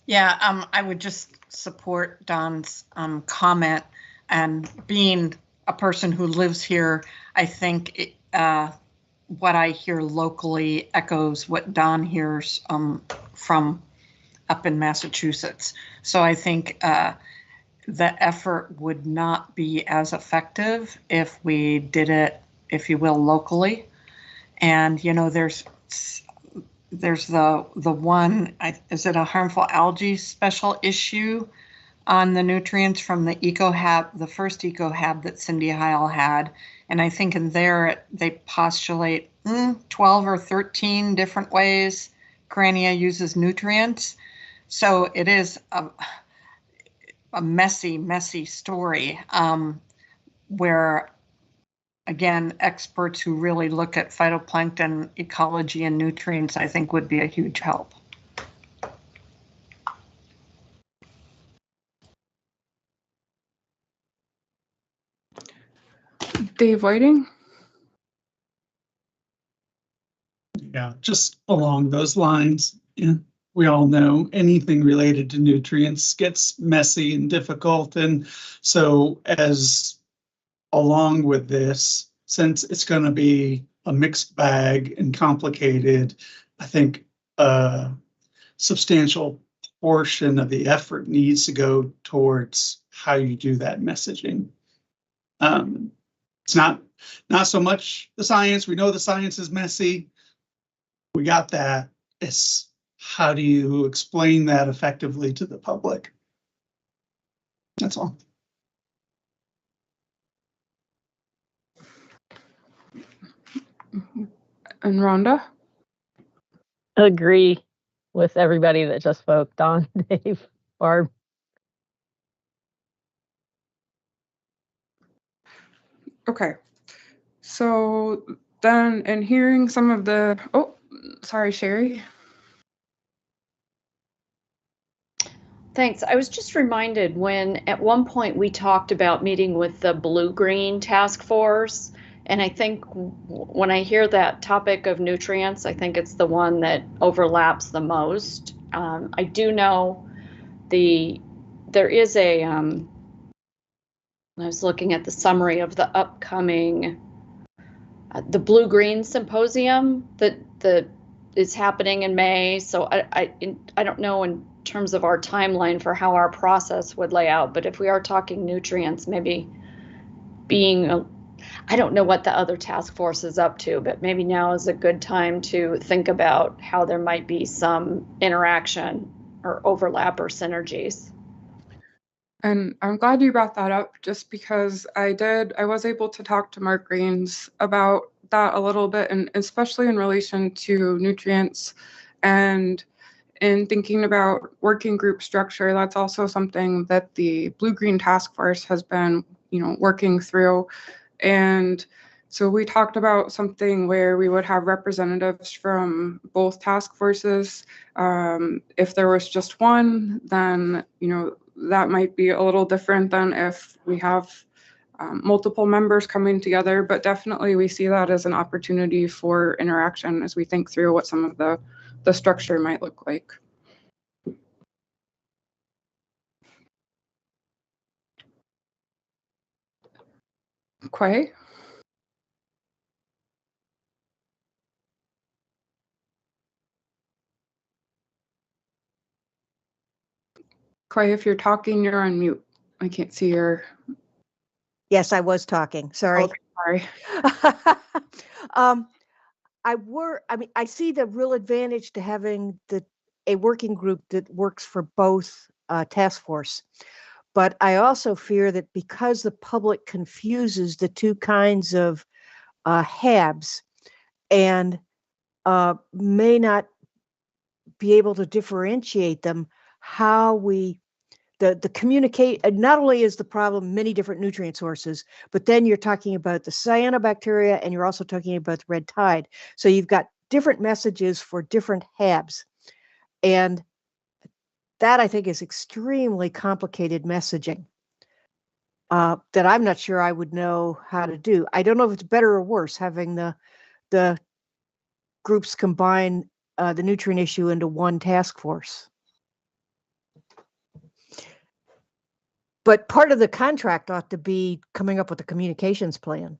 Yeah, I would just support Don's comment, and being a person who lives here, I think what I hear locally echoes what Don hears from up in Massachusetts. So I think the effort would not be as effective if we did it, if you will, locally. And there's the one, is it a harmful algae special issue on the nutrients from the EcoHab, the first EcoHab that Cindy Heil had. And I think in there they postulate 12 or 13 different ways Carania uses nutrients. So it is a messy, messy story where, again, experts who really look at phytoplankton ecology and nutrients, I think, would be a huge help. Dave Whiting? Yeah, just along those lines. Yeah, we all know anything related to nutrients gets messy and difficult. And so along with this, since it's going to be a mixed bag and complicated, I think a substantial portion of the effort needs to go towards how you do that messaging. It's not so much the science. We know the science is messy. We got that. It's how do you explain that effectively to the public? That's all. And Rhonda? Agree with everybody that just spoke. Don, Dave, Barb. Okay. So then, in hearing some of the, sorry, Sherry. Thanks. I was just reminded when at one point we talked about meeting with the blue-green task force. And I think when I hear that topic of nutrients, I think it's the one that overlaps the most. I do know there is a, I was looking at the summary of the upcoming, the Blue-Green Symposium that is happening in May. So I don't know in terms of our timeline for how our process would lay out, but if we are talking nutrients, maybe I don't know what the other task force is up to, but maybe now is a good time to think about how there might be some interaction or overlap or synergies. And I'm glad you brought that up, just because I was able to talk to Mark Greens about that a little bit, and especially in relation to nutrients And in thinking about working group structure, that's also something that the Blue-Green Task Force has been, working through. And so we talked about something where we would have representatives from both task forces. If there was just one, then, that might be a little different than if we have multiple members coming together, but definitely we see that as an opportunity for interaction as we think through what some of the structure might look like. Quay? Quay, if you're talking, you're on mute. I can't see your. Yes, I was talking. Sorry. Okay, sorry. I see the real advantage to having a working group that works for both task force. But I also fear that because the public confuses the two kinds of HABs and may not be able to differentiate them, how we the communicate, not only is the problem many different nutrient sources, but then you're talking about the cyanobacteria and you're also talking about the red tide. So you've got different messages for different HABs. And that I think is extremely complicated messaging that I'm not sure I would know how to do. I don't know if it's better or worse having the groups combine the nutrient issue into one task force. But part of the contract ought to be coming up with a communications plan.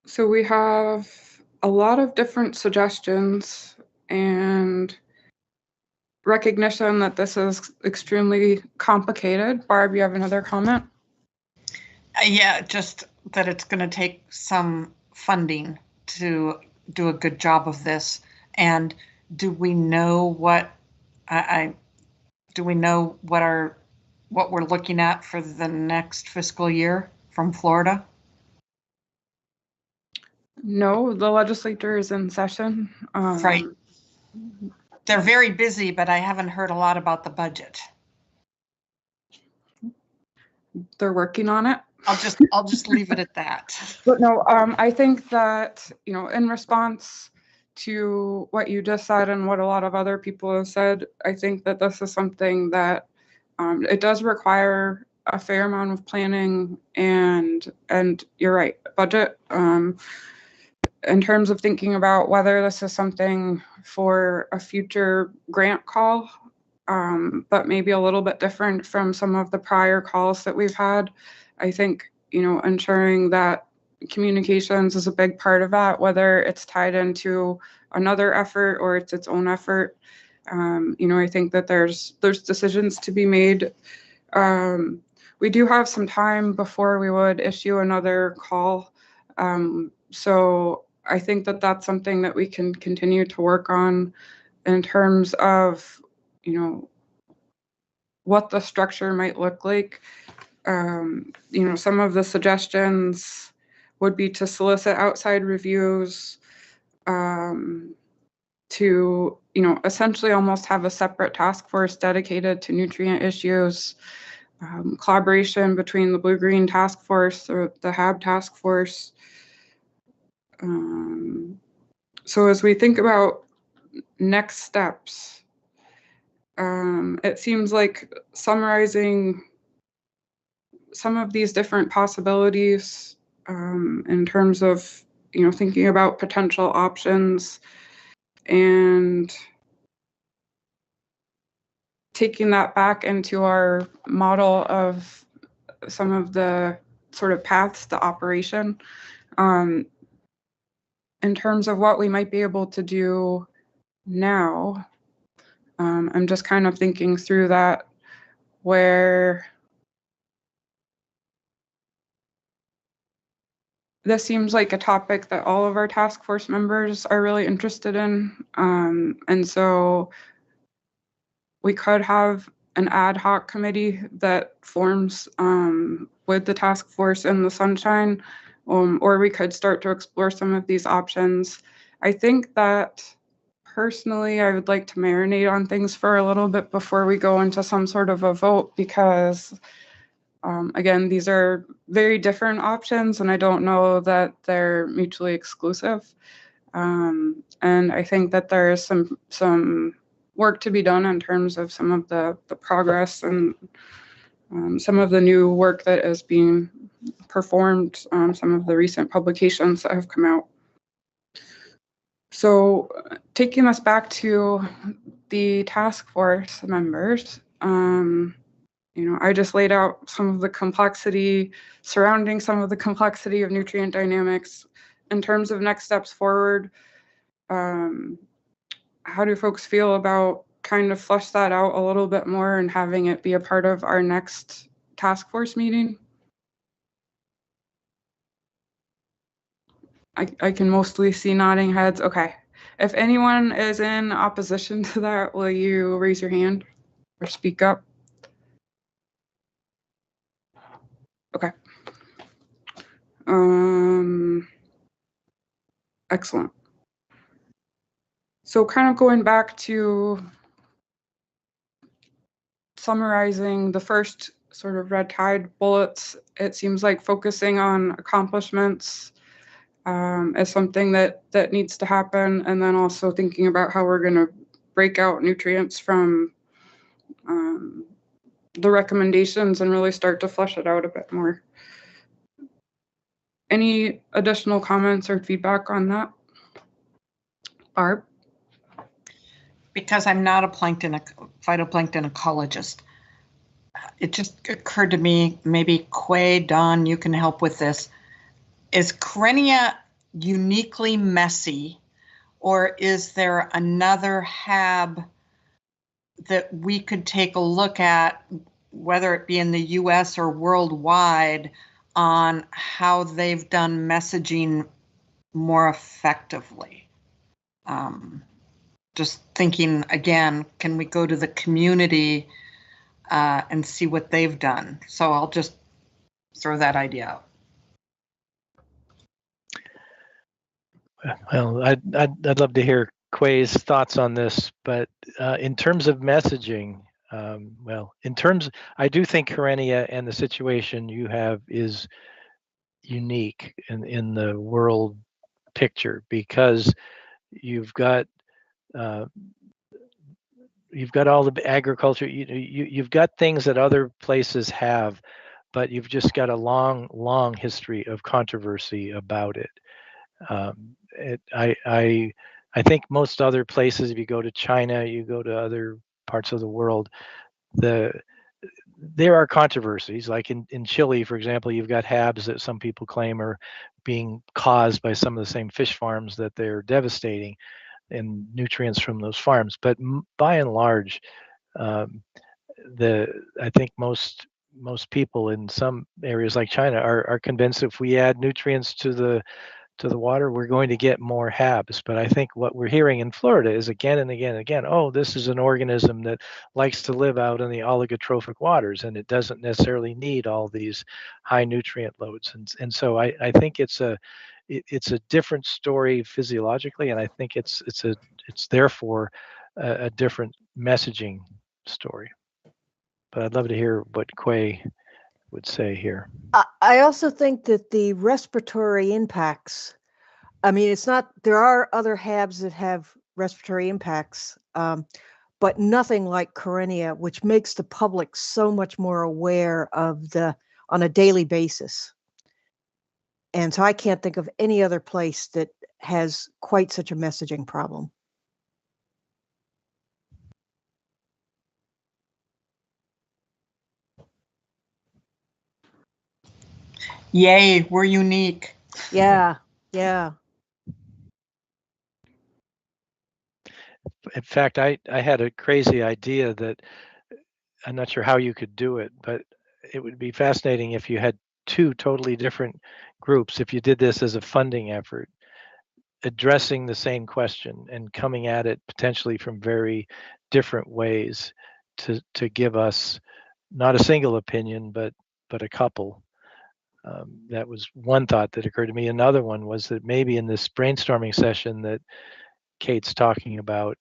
So we have a lot of different suggestions and recognition that this is extremely complicated. Barb, you have another comment? Yeah, just that it's going to take some funding to do a good job of this. And do we know what do we know what we're looking at for the next fiscal year from Florida? No, the legislature is in session. Right. They're very busy, but I haven't heard a lot about the budget. They're working on it. I'll just leave it at that. But no, I think that, in response to what you just said and what a lot of other people have said, I think that this is something that it does require a fair amount of planning and you're right, budget. In terms of thinking about whether this is something for a future grant call, but maybe a little bit different from some of the prior calls that we've had. I think, ensuring that communications is a big part of that, whether it's tied into another effort or it's its own effort. I think that there's decisions to be made. We do have some time before we would issue another call. So I think that that's something that we can continue to work on in terms of, what the structure might look like. Some of the suggestions would be to solicit outside reviews, to, essentially almost have a separate task force dedicated to nutrient issues, collaboration between the Blue-Green Task Force or the HAB Task Force. So as we think about next steps, it seems like summarizing some of these different possibilities in terms of, thinking about potential options and taking that back into our model of some of the sort of paths to operation. In terms of what we might be able to do now, I'm just kind of thinking through that, where this seems like a topic that all of our task force members are really interested in. And so we could have an ad hoc committee that forms with the task force in the sunshine, or we could start to explore some of these options. I think that personally, I would like to marinate on things for a little bit before we go into some sort of a vote, because again, these are very different options, and I don't know that they're mutually exclusive. And I think that there is some work to be done in terms of some of the progress and some of the new work that is being performed, some of the recent publications that have come out. So taking us back to the task force members, I just laid out some of the complexity surrounding some of the complexity of nutrient dynamics. In terms of next steps forward, how do folks feel about kind of flesh that out a little bit more and having it be a part of our next task force meeting? I can mostly see nodding heads. Okay. If anyone is in opposition to that, will you raise your hand or speak up? Okay. Excellent. So kind of going back to summarizing the first sort of red tide bullets, it seems like focusing on accomplishments is something that needs to happen, and then also thinking about how we're going to break out nutrients from the recommendations and really start to flesh it out a bit more. Any additional comments or feedback on that? Barb? Because I'm not a phytoplankton ecologist, it just occurred to me, maybe Quay, Don, you can help with this. Is Kyrenia uniquely messy, or is there another HAB that we could take a look at, whether it be in the US or worldwide, on how they've done messaging more effectively? Just thinking again, can we go to the community and see what they've done? So I'll just throw that idea out. Well, I'd love to hear Quay's thoughts on this, but in terms of messaging, I do think Kyrenia and the situation you have is unique in the world picture, because you've got all the agriculture, you've got things that other places have, but you've just got a long history of controversy about it. I think most other places, if you go to China, you go to other parts of the world, there are controversies. Like in Chile, for example, you've got HABs that some people claim are being caused by some of the same fish farms that they're devastating, and nutrients from those farms. But by and large, I think most people in some areas like China are convinced if we add nutrients to the water, we're going to get more HABs. But I think what we're hearing in Florida is again and again and again, oh, this is an organism that likes to live out in the oligotrophic waters, and it doesn't necessarily need all these high nutrient loads. And so I think it's a different story physiologically, and I think it's therefore a different messaging story. But I'd love to hear what Quay would say here. I also think that the respiratory impacts, I mean, there are other HABs that have respiratory impacts, but nothing like Kyrenia, which makes the public so much more aware of on a daily basis. And so I can't think of any other place that has quite such a messaging problem. Yay, we're unique. Yeah. In fact, I had a crazy idea that I'm not sure how you could do it, but it would be fascinating if you had two totally different groups, if you did this as a funding effort, addressing the same question and coming at it potentially from very different ways. to give us not a single opinion, but a couple. That was one thought that occurred to me. Another one was that maybe in this brainstorming session that Kate's talking about,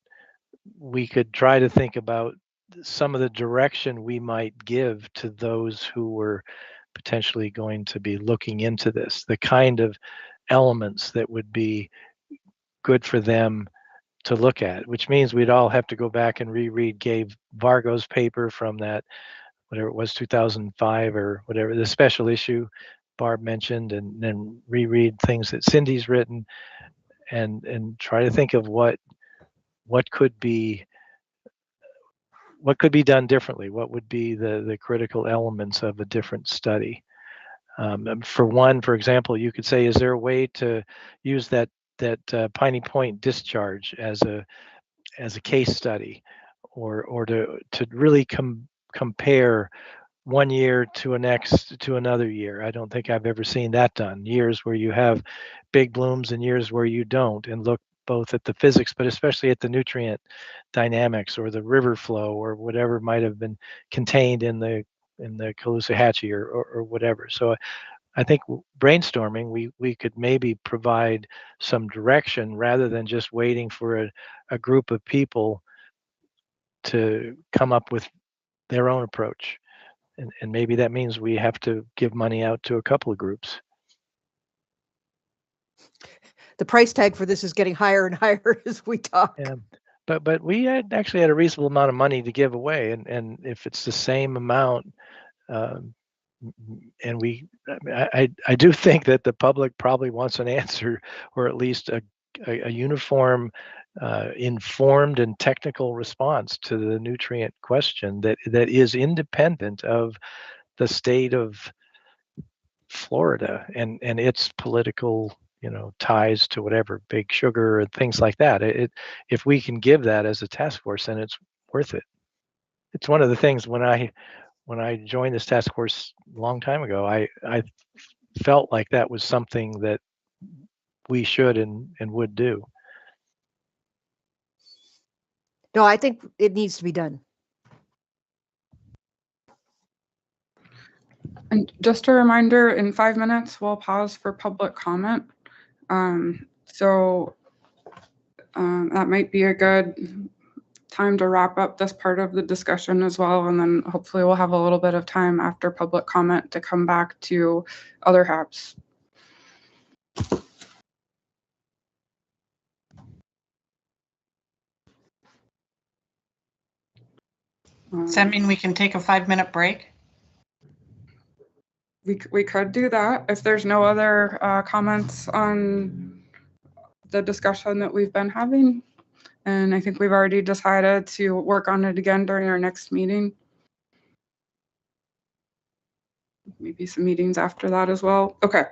we could try to think about some of the direction we might give to those who were potentially going to be looking into this, the kind of elements that would be good for them to look at, which means we'd all have to go back and reread Gabe Vargo's paper from that, whatever it was, 2005 or whatever, the special issue Barb mentioned, and then reread things that Cindy's written, and try to think of what could be done differently. What would be the critical elements of a different study? For one, for example, you could say, is there a way to use that Piney Point discharge as a case study, or to really compare 1 year to another year? I don't think I've ever seen that done. Years where you have big blooms and years where you don't, and look both at the physics, but especially at the nutrient dynamics or the river flow or whatever might have been contained in the Caloosahatchee or whatever. So I think brainstorming, we could maybe provide some direction rather than just waiting for a group of people to come up with their own approach. And maybe that means we have to give money out to a couple of groups. The price tag for this is getting higher and higher as we talk. Yeah. But we actually had a reasonable amount of money to give away, and if it's the same amount, and I do think that the public probably wants an answer, or at least a uniform, informed and technical response to the nutrient question that is independent of the state of Florida and its political, ties to whatever, big sugar and things like that. If we can give that as a task force, then it's worth it. It's one of the things when I joined this task force a long time ago, I felt like that was something that we should and would do. No, I think it needs to be done. And just a reminder, in 5 minutes, we'll pause for public comment. That might be a good time to wrap up this part of the discussion as well. And then hopefully we'll have a little bit of time after public comment to come back to other HABs. Does that mean we can take a 5-minute break? We could do that if there's no other comments on the discussion that we've been having. And I think we've already decided to work on it again during our next meeting. Maybe some meetings after that as well. Okay,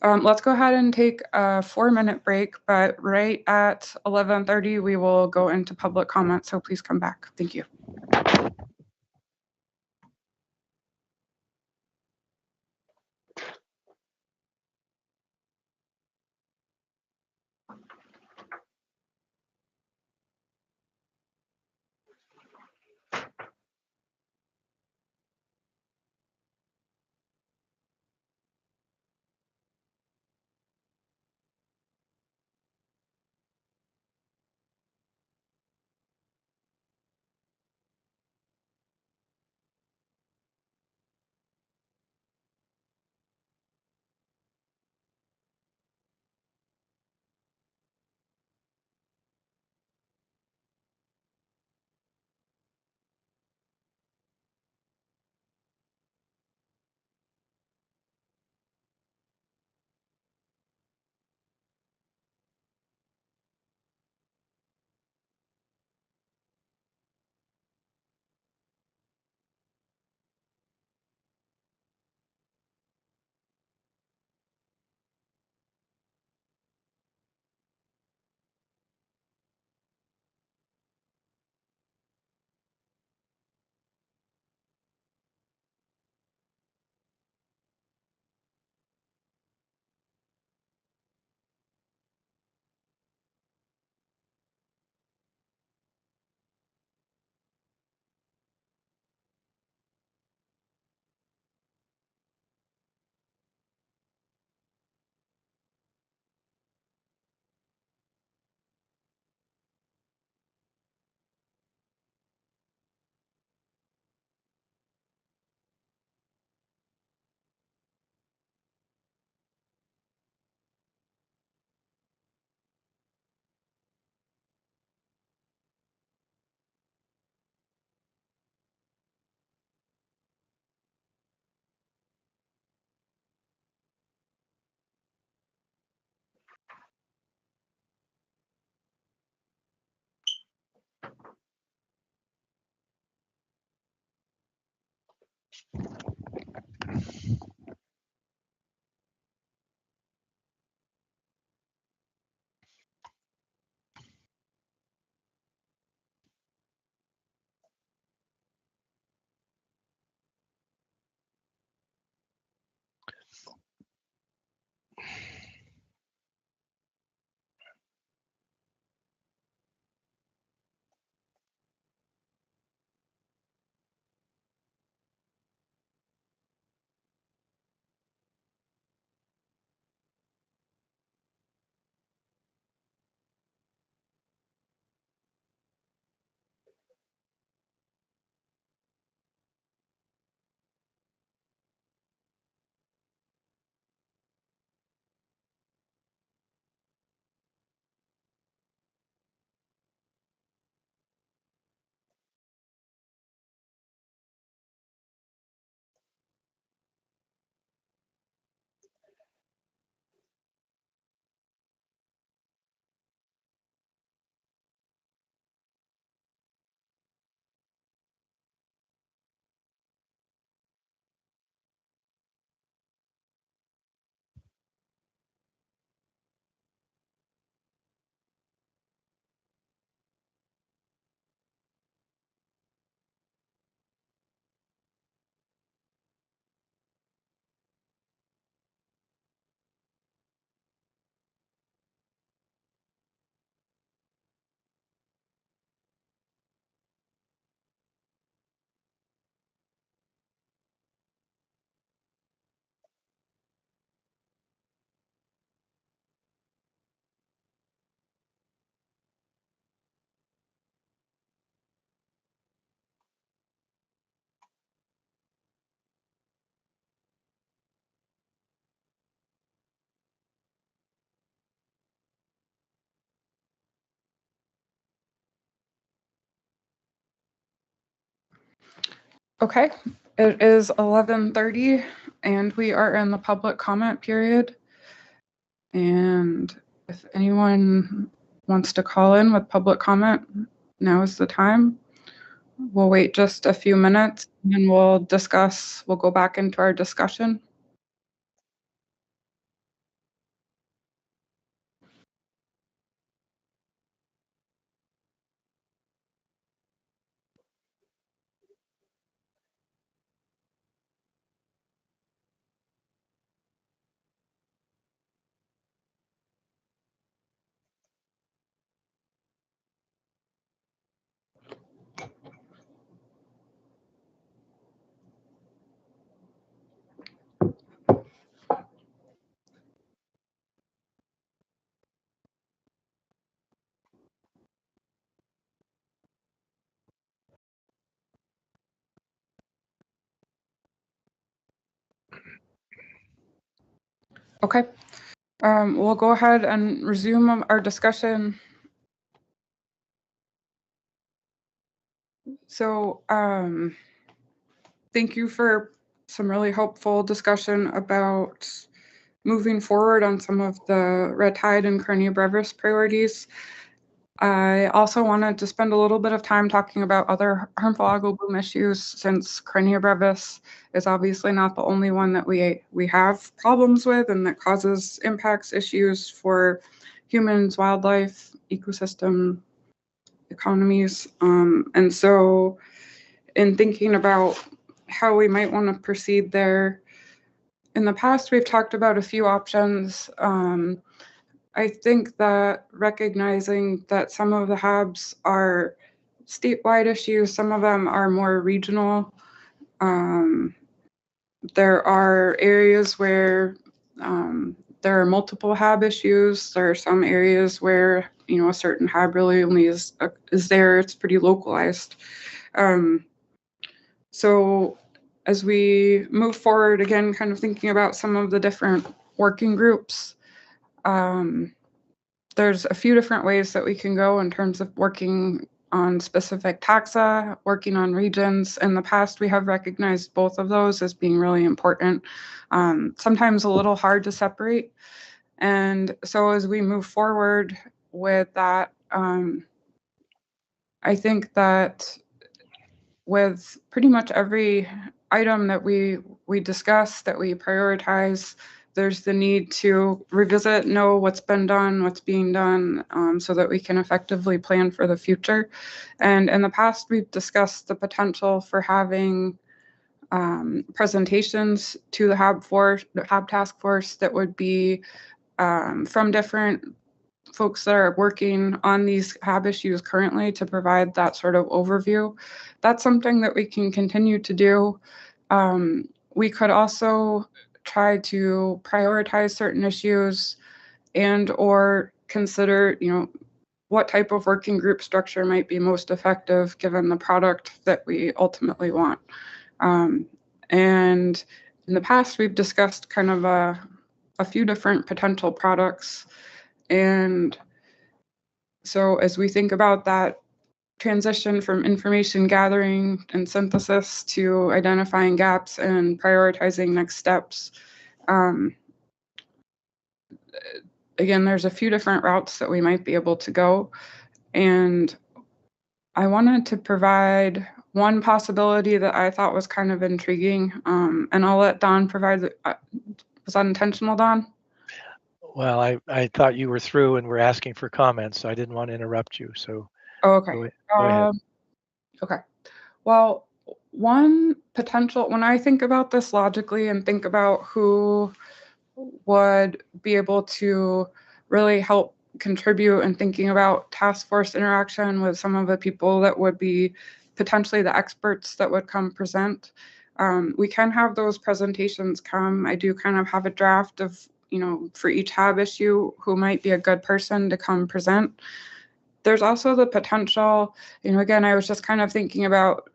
let's go ahead and take a 4-minute break, but right at 11:30, we will go into public comment. So please come back. Thank you. Okay, it is 11:30 and we are in the public comment period. And if anyone wants to call in with public comment, now is the time. We'll wait just a few minutes and we'll go back into our discussion. Okay, we'll go ahead and resume our discussion. So thank you for some really helpful discussion about moving forward on some of the red tide and Carnea brevis priorities. I also wanted to spend a little bit of time talking about other harmful algal bloom issues, since Carnea brevis is obviously not the only one that we have problems with and that causes impacts issues for humans, wildlife, ecosystem, economies. And so in thinking about how we might want to proceed there, in the past, we've talked about a few options. I think that recognizing that some of the HABs are statewide issues, some of them are more regional. There are areas where there are multiple HAB issues. There are some areas where, you know, a certain HAB really only is there. It's pretty localized. So as we move forward, again, kind of thinking about some of the different working groups, there's a few different ways that we can go in terms of working on specific taxa, working on regions. In the past, we have recognized both of those as being really important, sometimes a little hard to separate. And so as we move forward with that, I think that with pretty much every item that we discuss, that we prioritize. There's the need to revisit, know what's been done, what's being done, so that we can effectively plan for the future. And in the past, we've discussed the potential for having presentations to the HAB task force that would be from different folks that are working on these HAB issues currently, to provide that sort of overview. That's something that we can continue to do. We could also try to prioritize certain issues and or consider, what type of working group structure might be most effective given the product that we ultimately want. And in the past, we've discussed kind of a few different potential products. And so as we think about that transition from information gathering and synthesis to identifying gaps and prioritizing next steps, again, there's a few different routes that we might be able to go. And I wanted to provide one possibility that I thought was kind of intriguing, and I'll let Don provide. Was that intentional, Don? Well, I thought you were through and were asking for comments, so I didn't want to interrupt you. So okay. Go ahead. Okay. Well, one potential, when I think about this logically and think about who would be able to really help contribute in thinking about task force interaction with some of the people that would be potentially the experts that would come present. We can have those presentations come. I do kind of have a draft of, for each HAB issue, who might be a good person to come present. There's also the potential, again, I was just kind of thinking about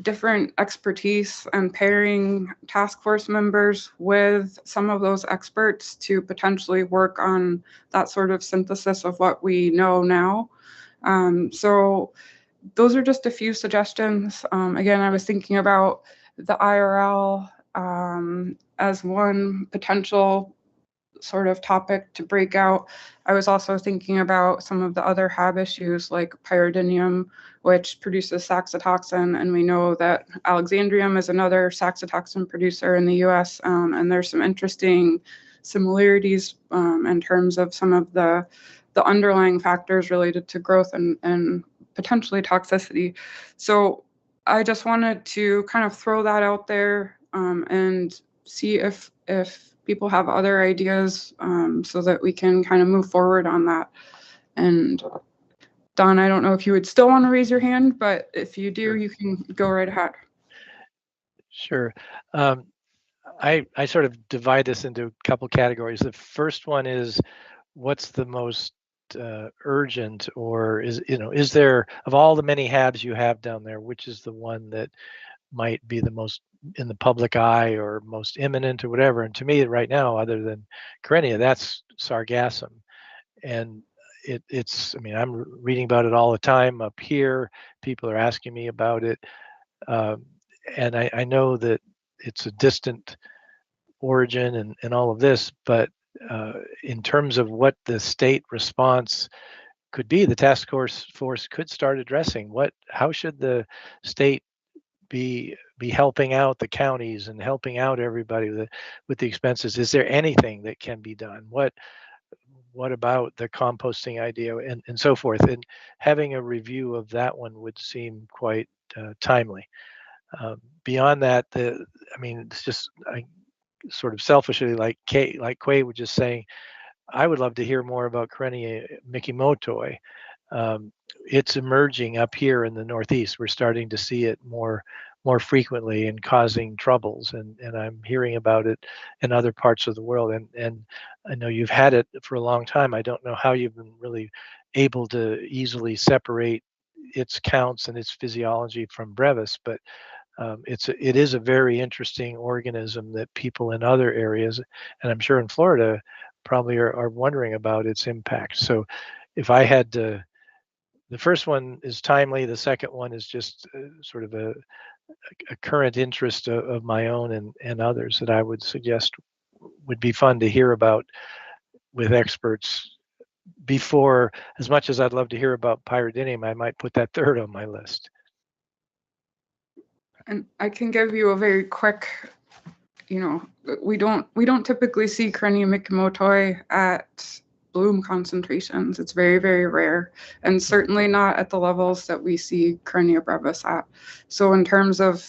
different expertise and pairing task force members with some of those experts to potentially work on that sort of synthesis of what we know now. So those are just a few suggestions. Again, I was thinking about the IRL as one potential sort of topic to break out. I was also thinking about some of the other HAB issues like pyridinium, which produces saxitoxin, and we know that Alexandrium is another saxitoxin producer in the US, and there's some interesting similarities in terms of some of the underlying factors related to growth and potentially toxicity. So I just wanted to kind of throw that out there and see if people have other ideas, so that we can kind of move forward on that. And Don, I don't know if you would still want to raise your hand, but if you do, you can go right ahead. Sure. I sort of divide this into a couple categories. The first one is, what's the most urgent, or is there, of all the many HABs you have down there, which is the one that might be the most in the public eye or most imminent or whatever? And to me right now, other than Karenia, that's sargassum. And I'm reading about it all the time up here. People are asking me about it. And I know that it's a distant origin and all of this, but in terms of what the state response could be, the task force could start addressing how should the state be helping out the counties and helping out everybody with the expenses. Is there anything that can be done? What about the composting idea and so forth? And having a review of that one would seem quite timely. Beyond that, it's just sort of selfishly, like Quay was just saying, I would love to hear more about Karenia mikimotoi. It's emerging up here in the Northeast. We're starting to see it more frequently and causing troubles, and I'm hearing about it in other parts of the world. And I know you've had it for a long time. I don't know how you've been really able to easily separate its counts and its physiology from brevis, but it is a very interesting organism that people in other areas, and I'm sure in Florida, probably are wondering about its impact. So if I had to, the first one is timely. The second one is just sort of a current interest of my own and others that I would suggest would be fun to hear about with experts before. As much as I'd love to hear about pyridinium, I might put that third on my list. And I can give you a very quick, we don't typically see Corynea mikimotoi at bloom concentrations. It's very, very rare, and certainly not at the levels that we see Corynea brevis at. So in terms of,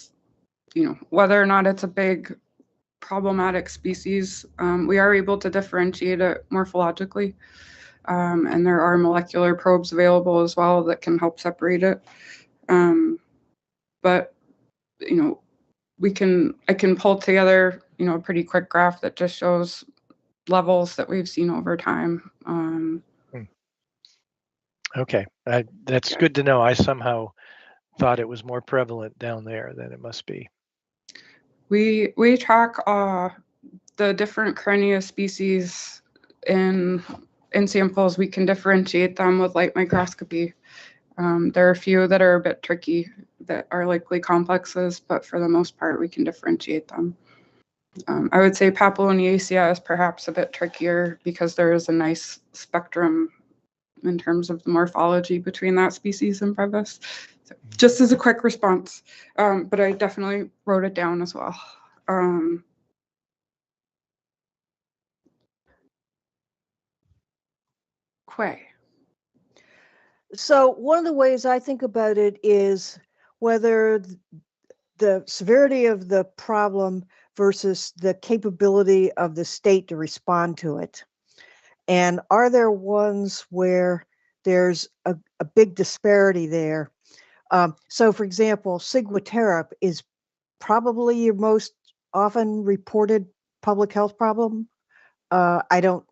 whether or not it's a big problematic species, we are able to differentiate it morphologically. And there are molecular probes available as well that can help separate it. But, I can pull together, a pretty quick graph that just shows levels that we've seen over time. Okay, that's good to know. I somehow thought it was more prevalent down there than it must be. We track the different Corynea species in samples. We can differentiate them with light microscopy. There are a few that are a bit tricky that are likely complexes, but for the most part, we can differentiate them. I would say Papilionaceae is perhaps a bit trickier because there is a nice spectrum in terms of the morphology between that species and brevis. So just as a quick response, but I definitely wrote it down as well. Quay. So one of the ways I think about it is whether the severity of the problem versus the capability of the state to respond to it. And are there ones where there's a big disparity there? So for example, ciguatera is probably your most often reported public health problem. I don't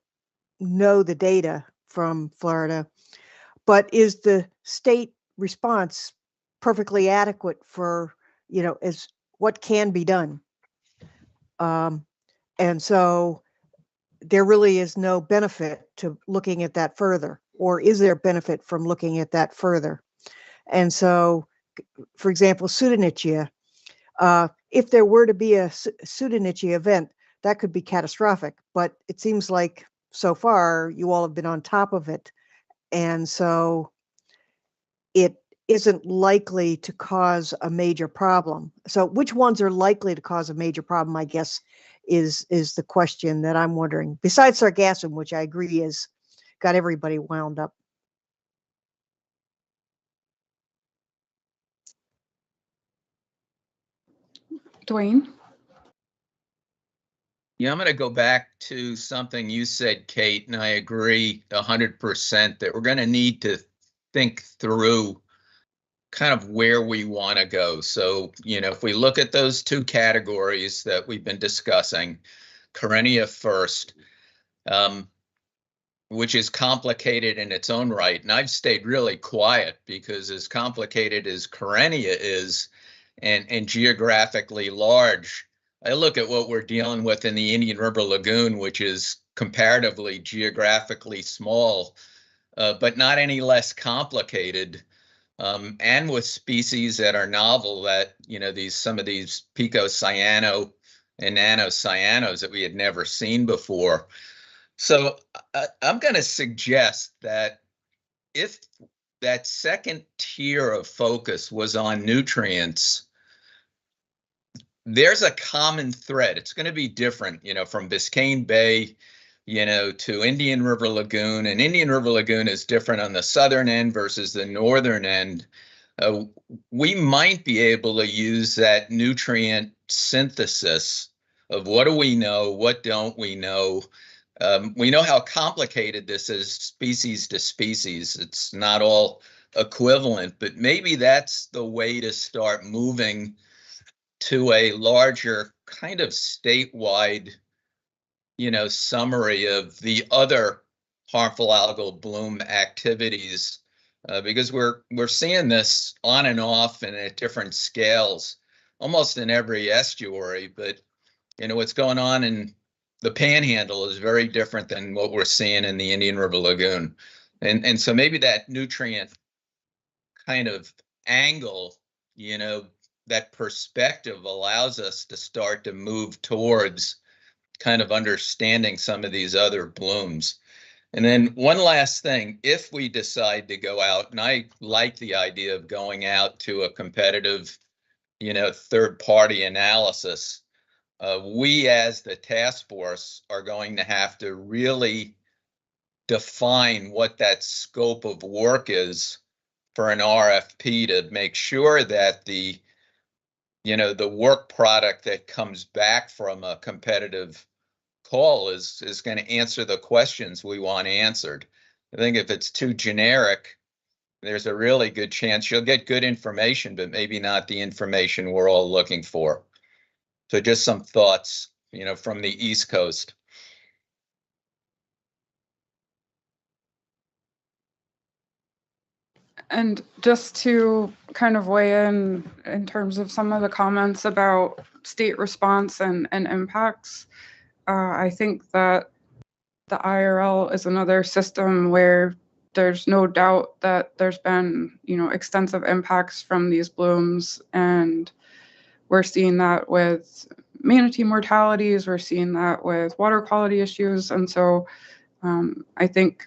know the data from Florida, but is the state response perfectly adequate for, as what can be done? And so there really is no benefit to looking at that further, or is there benefit from looking at that further? And so, for example, pseudonychia, if there were to be a pseudonychia event, that could be catastrophic, but it seems like so far you all have been on top of it. And so it isn't likely to cause a major problem. So which ones are likely to cause a major problem, I guess, is the question that I'm wondering, besides sargassum, which I agree is got everybody wound up. Dwayne? Yeah, I'm going to go back to something you said, Kate, and I agree 100% that we're going to need to think through kind of where we want to go. So, if we look at those two categories that we've been discussing, Corynea first, which is complicated in its own right. And I've stayed really quiet because as complicated as Corynea is and geographically large, I look at what we're dealing with in the Indian River Lagoon, which is comparatively geographically small, but not any less complicated. And with species that are novel that, some of these picocyano and nanocyanos that we had never seen before. So I'm going to suggest that if that second tier of focus was on nutrients, there's a common thread. It's going to be different, from Biscayne Bay, to Indian River Lagoon. And Indian River Lagoon is different on the southern end versus the northern end. We might be able to use that nutrient synthesis of what do we know, what don't we know. We know how complicated this is species to species. It's not all equivalent, but maybe that's the way to start moving to a larger kind of statewide, summary of the other harmful algal bloom activities, because we're seeing this on and off and at different scales, almost in every estuary. But what's going on in the Panhandle is very different than what we're seeing in the Indian River Lagoon, and so maybe that nutrient kind of angle, that perspective allows us to start to move towards kind of understanding some of these other blooms. And then one last thing, if we decide to go out, and I like the idea of going out to a competitive third-party analysis. We as the task force are going to have to really define what that scope of work is for an RFP to make sure that the work product that comes back from a competitive call is going to answer the questions we want answered. I think if it's too generic, there's a really good chance you'll get good information, but maybe not the information we're all looking for. So just some thoughts, from the East Coast. And just to kind of weigh in terms of some of the comments about state response and impacts, I think that the IRL is another system where there's no doubt that there's been, extensive impacts from these blooms, and we're seeing that with manatee mortalities, we're seeing that with water quality issues, and so I think,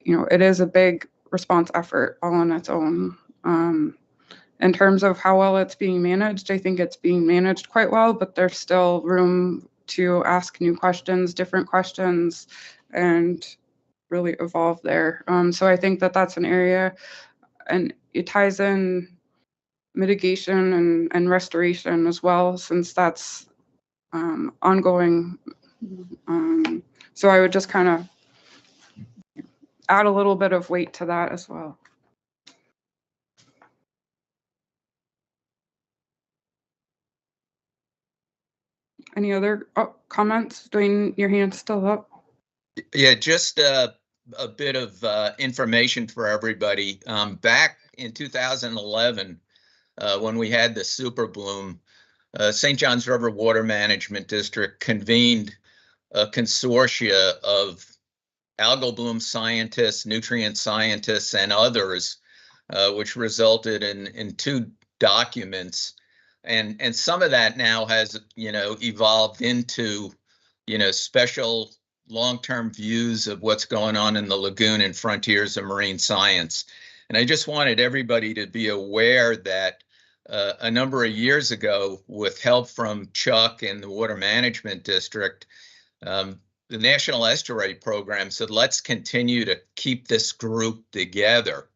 it is a big response effort all on its own. In terms of how well it's being managed, I think it's being managed quite well, but there's still room to ask new questions, different questions, and really evolve there. So I think that that's an area, and it ties in mitigation and restoration as well, since that's ongoing. So I would just kind of add a little bit of weight to that as well. Any other comments? Dwayne, your hand's still up. Yeah, just a bit of information for everybody. Back in 2011, when we had the super bloom, St. Johns River Water Management District convened a consortia of algal bloom scientists, nutrient scientists, and others, which resulted in 2 documents. And some of that now has, evolved into, special long-term views of what's going on in the lagoon and frontiers of marine science. And I just wanted everybody to be aware that a number of years ago, with help from Chuck and the Water Management District, the National Estuary Program said, let's continue to keep this group together.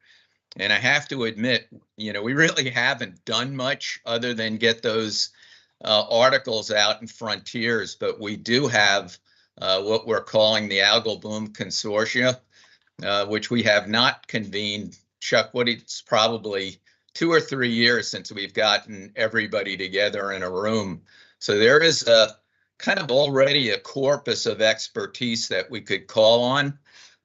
And I have to admit, we really haven't done much other than get those articles out in Frontiers, but we do have what we're calling the Algal Bloom Consortia, which we have not convened. Chuck, it's probably 2 or 3 years since we've gotten everybody together in a room. So there is a kind of already a corpus of expertise that we could call on.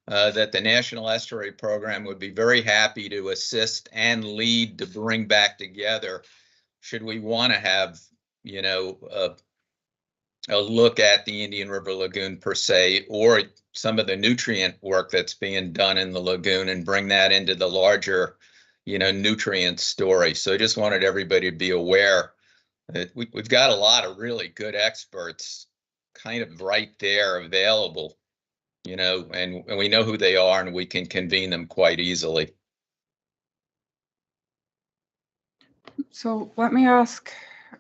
That the National Estuary Program would be very happy to assist and lead to bring back together, should we want to have, a look at the Indian River Lagoon per se, or some of the nutrient work that's being done in the lagoon, and bring that into the larger, nutrient story. So I just wanted everybody to be aware that we've got a lot of really good experts kind of right there available. And we know who they are, and we can convene them quite easily. So let me ask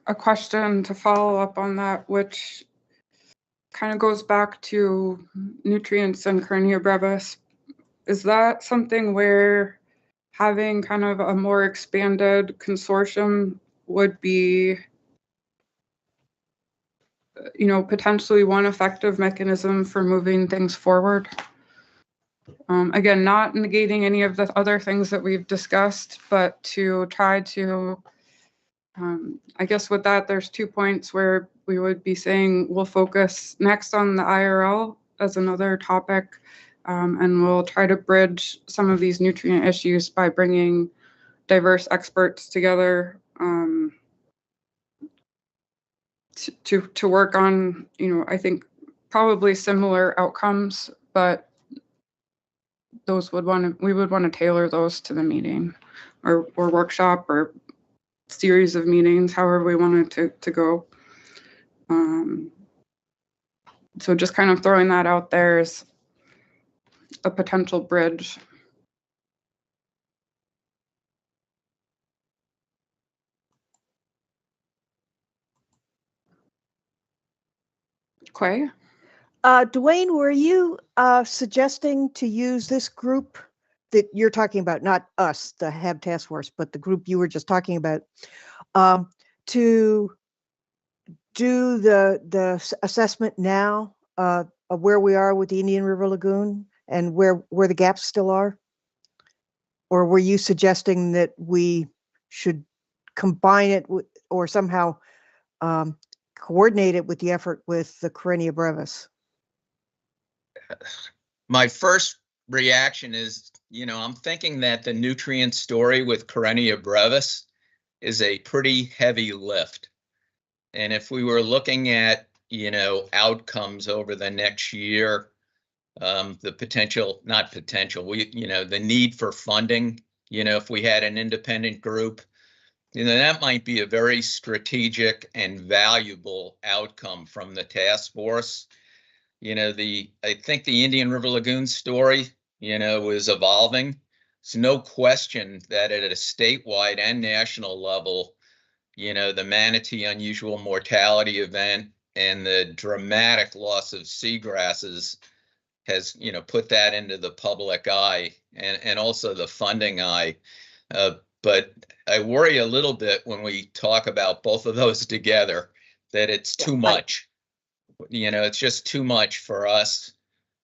a question to follow up on that, which kind of goes back to nutrients and Carenia brevis. Is that something where having kind of a more expanded consortium would be, potentially one effective mechanism for moving things forward? Again, not negating any of the other things that we've discussed, but to try to, I guess with that, there's 2 points where we would be saying we'll focus next on the IRL as another topic, and we'll try to bridge some of these nutrient issues by bringing diverse experts together to work on, I think probably similar outcomes, but we would want to tailor those to the meeting or workshop or series of meetings, however we wanted to go. So just kind of throwing that out there as a potential bridge. Quay? Dwayne, were you suggesting to use this group that you're talking about, not us, the HAB task force, but the group you were just talking about, to do the assessment now of where we are with the Indian River Lagoon and where the gaps still are? Or were you suggesting that we should combine it with, or somehow coordinate it with the effort with the Carenia brevis? My first reaction is, I'm thinking that the nutrient story with Carenia brevis is a pretty heavy lift. And if we were looking at, outcomes over the next year, the potential, not potential, the need for funding, if we had an independent group, that might be a very strategic and valuable outcome from the task force. I think the Indian River Lagoon story, is evolving. It's no question that at a statewide and national level, the manatee unusual mortality event and the dramatic loss of seagrasses has, put that into the public eye and also the funding eye. But I worry a little bit when we talk about both of those together, that it's too much. It's just too much for us.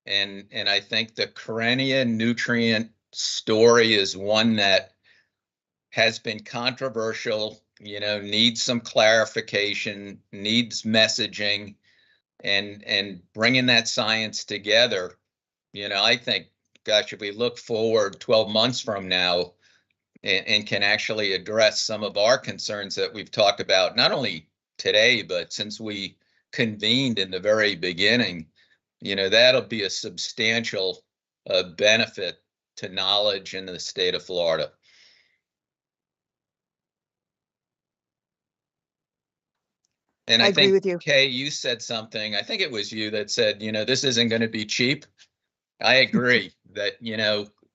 And I think the Carenia nutrient story is one that has been controversial, needs some clarification, needs messaging, and bringing that science together. I think, gosh, if we look forward 12 months from now and can actually address some of our concerns that we've talked about, not only today, but since we convened in the very beginning, that'll be a substantial benefit to knowledge in the state of Florida. And I agree think, with you. Kay, you said something, I think it was you that said, this isn't going to be cheap. I agree that,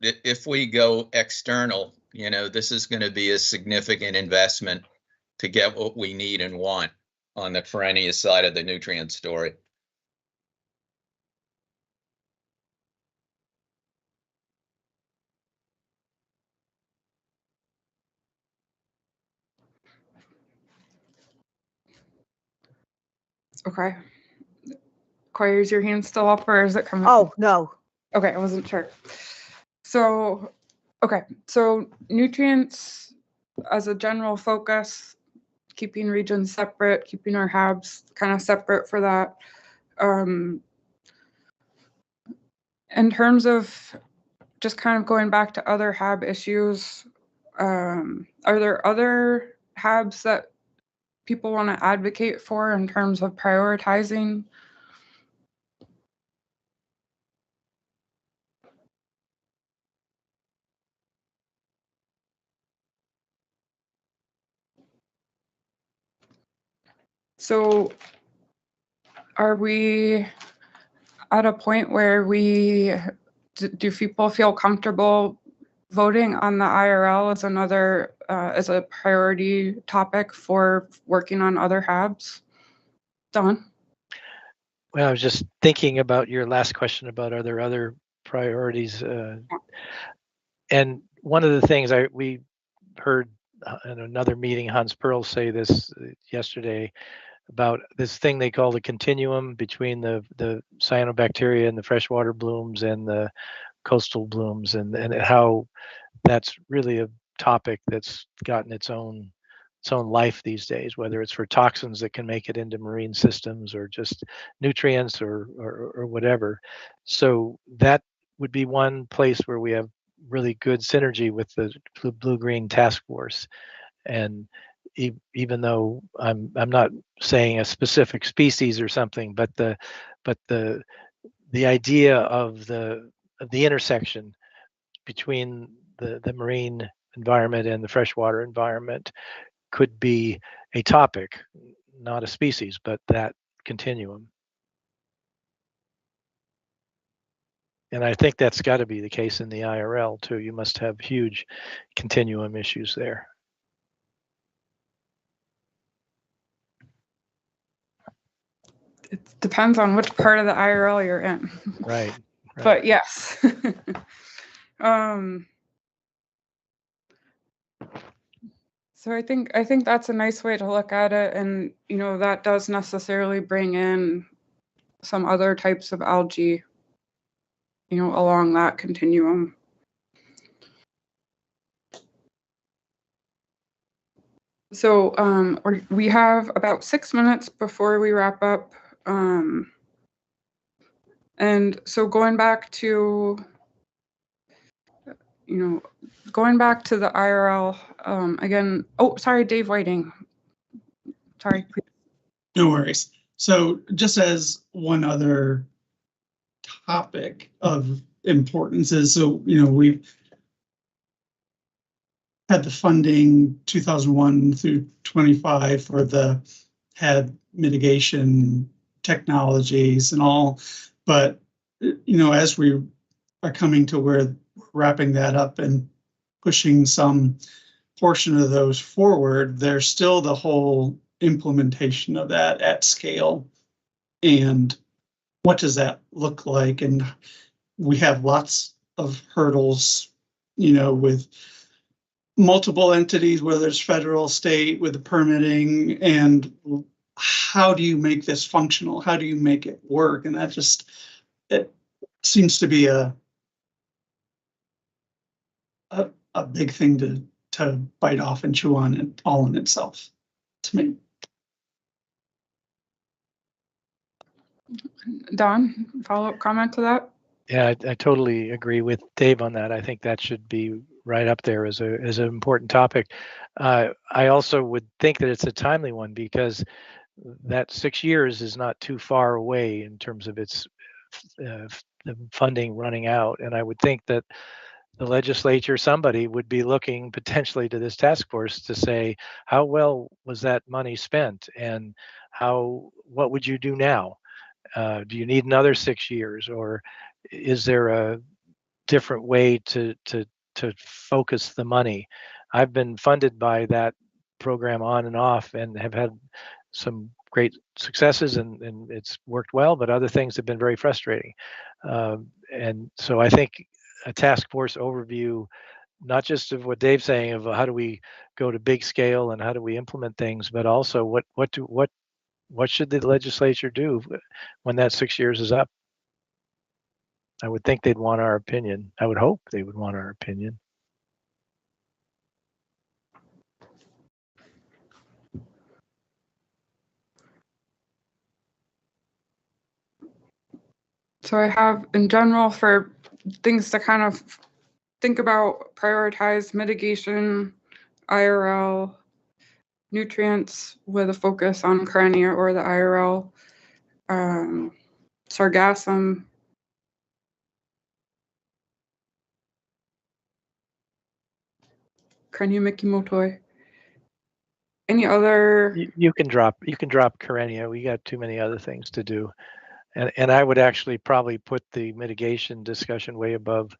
if we go external, this is going to be a significant investment to get what we need and want on the Carenia side of the nutrient story. Okay. Quay, is your hand still up or is it coming? Oh, no. Okay, I wasn't sure. So, okay, so nutrients as a general focus, keeping regions separate, keeping our HABs kind of separate for that. In terms of just kind of going back to other HAB issues, are there other HABs that people want to advocate for in terms of prioritizing? So are we at a point where do people feel comfortable voting on the IRL as another, as a priority topic for working on other HABs? Don? Well, I was just thinking about your last question about are there other priorities? And one of the things we heard in another meeting, Hans Perl say this yesterday about this thing they call the continuum between the cyanobacteria and the freshwater blooms and the coastal blooms, and how that's really a topic that's gotten its own life these days, whether it's for toxins that can make it into marine systems or just nutrients or whatever. So that would be one place where we have really good synergy with the blue-green task force. And even though I'm not saying a specific species or something, but the idea of the intersection between the marine environment and the freshwater environment could be a topic, not a species, but that continuum. And I think that's got to be the case in the IRL too. You must have huge continuum issues there. it depends on which part of the IRL you're in. Right. But yes. So I think that's a nice way to look at it, and you know that does necessarily bring in some other types of algae, you know, along that continuum. So we have about 6 minutes before we wrap up, and so going back to the IRL again. Oh, sorry, Dave Whiting. Sorry. Please. No worries. So just as one other topic of importance is, so, you know, we've had the funding 2001 through 25 for the HAB mitigation technologies and all, but, you know, as we are coming to where we're wrapping that up and pushing some portion of those forward, there's still the whole implementation of that at scale. And what does that look like? And we have lots of hurdles, you know, with multiple entities, whether it's federal, state, with the permitting, and how do you make this functional? How do you make it work? And that just, it seems to be a big thing to bite off and chew on it all in itself, to me. Don, follow-up comment to that? Yeah, I totally agree with Dave on that. I think that should be right up there as an important topic. I also would think that it's a timely one because that 6 years is not too far away in terms of its funding running out. And I would think that the legislature, somebody would be looking potentially to this task force to say, how well was that money spent, and what would you do now? Do you need another 6 years, or is there a different way to focus the money? I've been funded by that program on and off and have had some great successes, and it's worked well, but other things have been very frustrating. And so I think a task force overview, not just of what Dave's saying of how do we go to big scale and how do we implement things, but also what should the legislature do when that 6 years is up? I would think they'd want our opinion. I would hope they would want our opinion. So I have, in general, for things to kind of think about, prioritize mitigation, IRL, nutrients with a focus on Carenia or the IRL, sargassum, Carenia mikimotoi. Any other? You can drop Carenia. We got too many other things to do. And I would actually probably put the mitigation discussion way above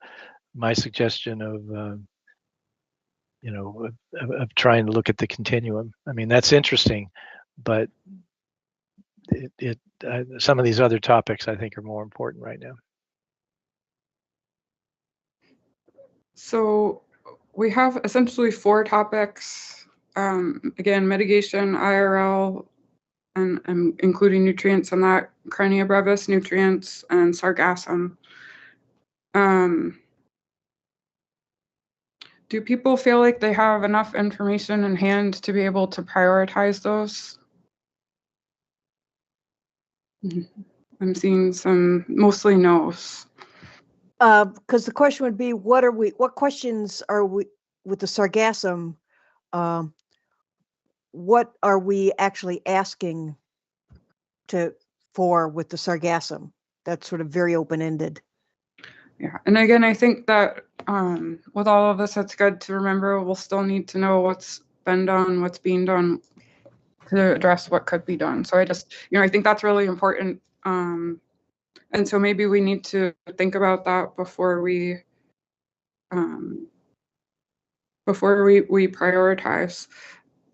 my suggestion of of trying to look at the continuum. I mean, that's interesting, but some of these other topics I think are more important right now. So we have essentially 4 topics. Again, mitigation, IRL, and including nutrients in that, Carenia brevis, nutrients, and sargassum. Do people feel like they have enough information in hand to be able to prioritize those? I'm seeing some mostly no's. Because the question would be, what questions are we with the sargassum? What are we actually asking for with the sargassum? That's sort of very open-ended. Yeah, and again, I think that with all of this, it's good to remember we'll still need to know what's been done, what's being done to address what could be done. So I think that's really important. And so maybe we need to think about that before we prioritize.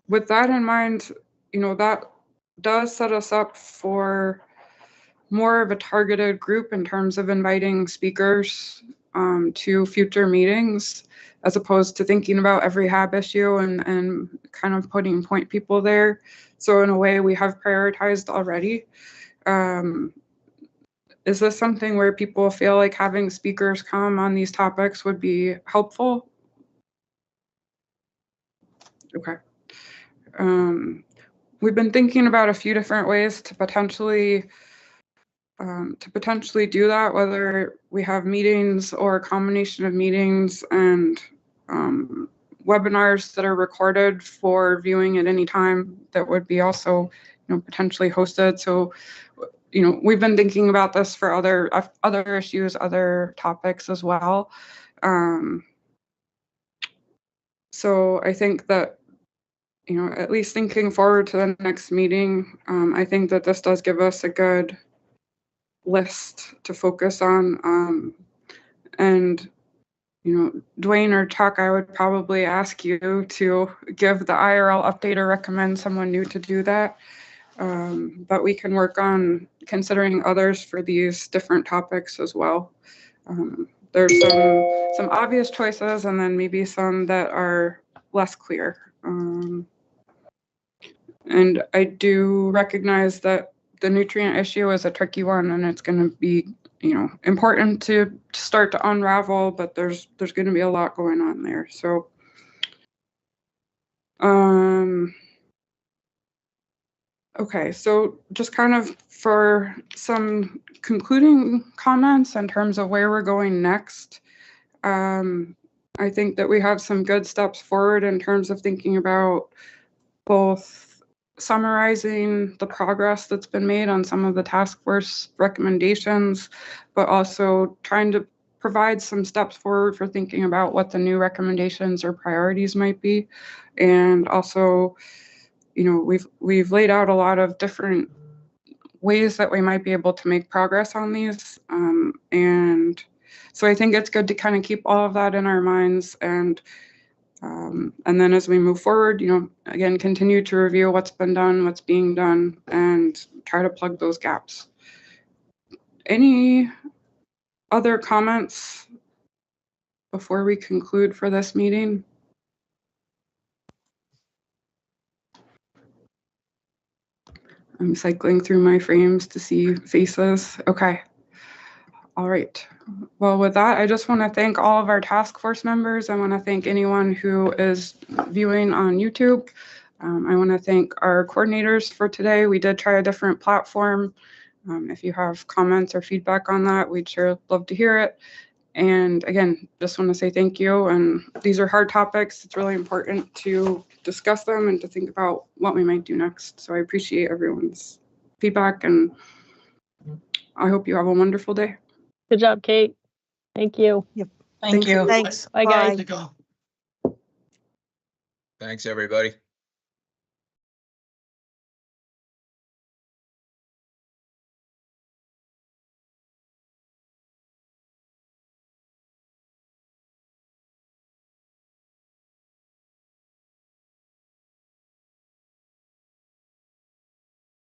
With that in mind, that does set us up for more of a targeted group in terms of inviting speakers to future meetings, as opposed to thinking about every HAB issue and kind of putting point people there. So in a way, we have prioritized already. Is this something where people feel like having speakers come on these topics would be helpful? Okay. We've been thinking about a few different ways to potentially do that, whether we have meetings or a combination of meetings and webinars that are recorded for viewing at any time that would be also, potentially hosted. So, we've been thinking about this for other issues, other topics as well. So I think that, at least thinking forward to the next meeting, I think that this does give us a good list to focus on. And, Dwayne or Chuck, I would probably ask you to give the IRL update or recommend someone new to do that. But we can work on considering others for these different topics as well. There's some obvious choices and then maybe some that are less clear. And I do recognize that the nutrient issue is a tricky one, and it's going to be, important to start to unravel, but there's going to be a lot going on there. So, okay, so just kind of for some concluding comments in terms of where we're going next, I think that we have some good steps forward in terms of thinking about both summarizing the progress that's been made on some of the task force recommendations, but also trying to provide some steps forward for thinking about what the new recommendations or priorities might be. And also, we've laid out a lot of different ways that we might be able to make progress on these. And so I think it's good to kind of keep all of that in our minds, and then as we move forward, again, continue to review what's been done, what's being done, and try to plug those gaps. Any other comments before we conclude for this meeting? I'm cycling through my frames to see faces. Okay. All right. Well, with that, I just want to thank all of our task force members. I want to thank anyone who is viewing on YouTube. I want to thank our coordinators for today. We did try a different platform. If you have comments or feedback on that, we'd sure love to hear it. And again, just want to say thank you. And these are hard topics. It's really important to discuss them and to think about what we might do next. So I appreciate everyone's feedback, and I hope you have a wonderful day. Good job, Kate. Thank you. Yep. Thank you. Thanks. Bye, guys. To go. Thanks, everybody.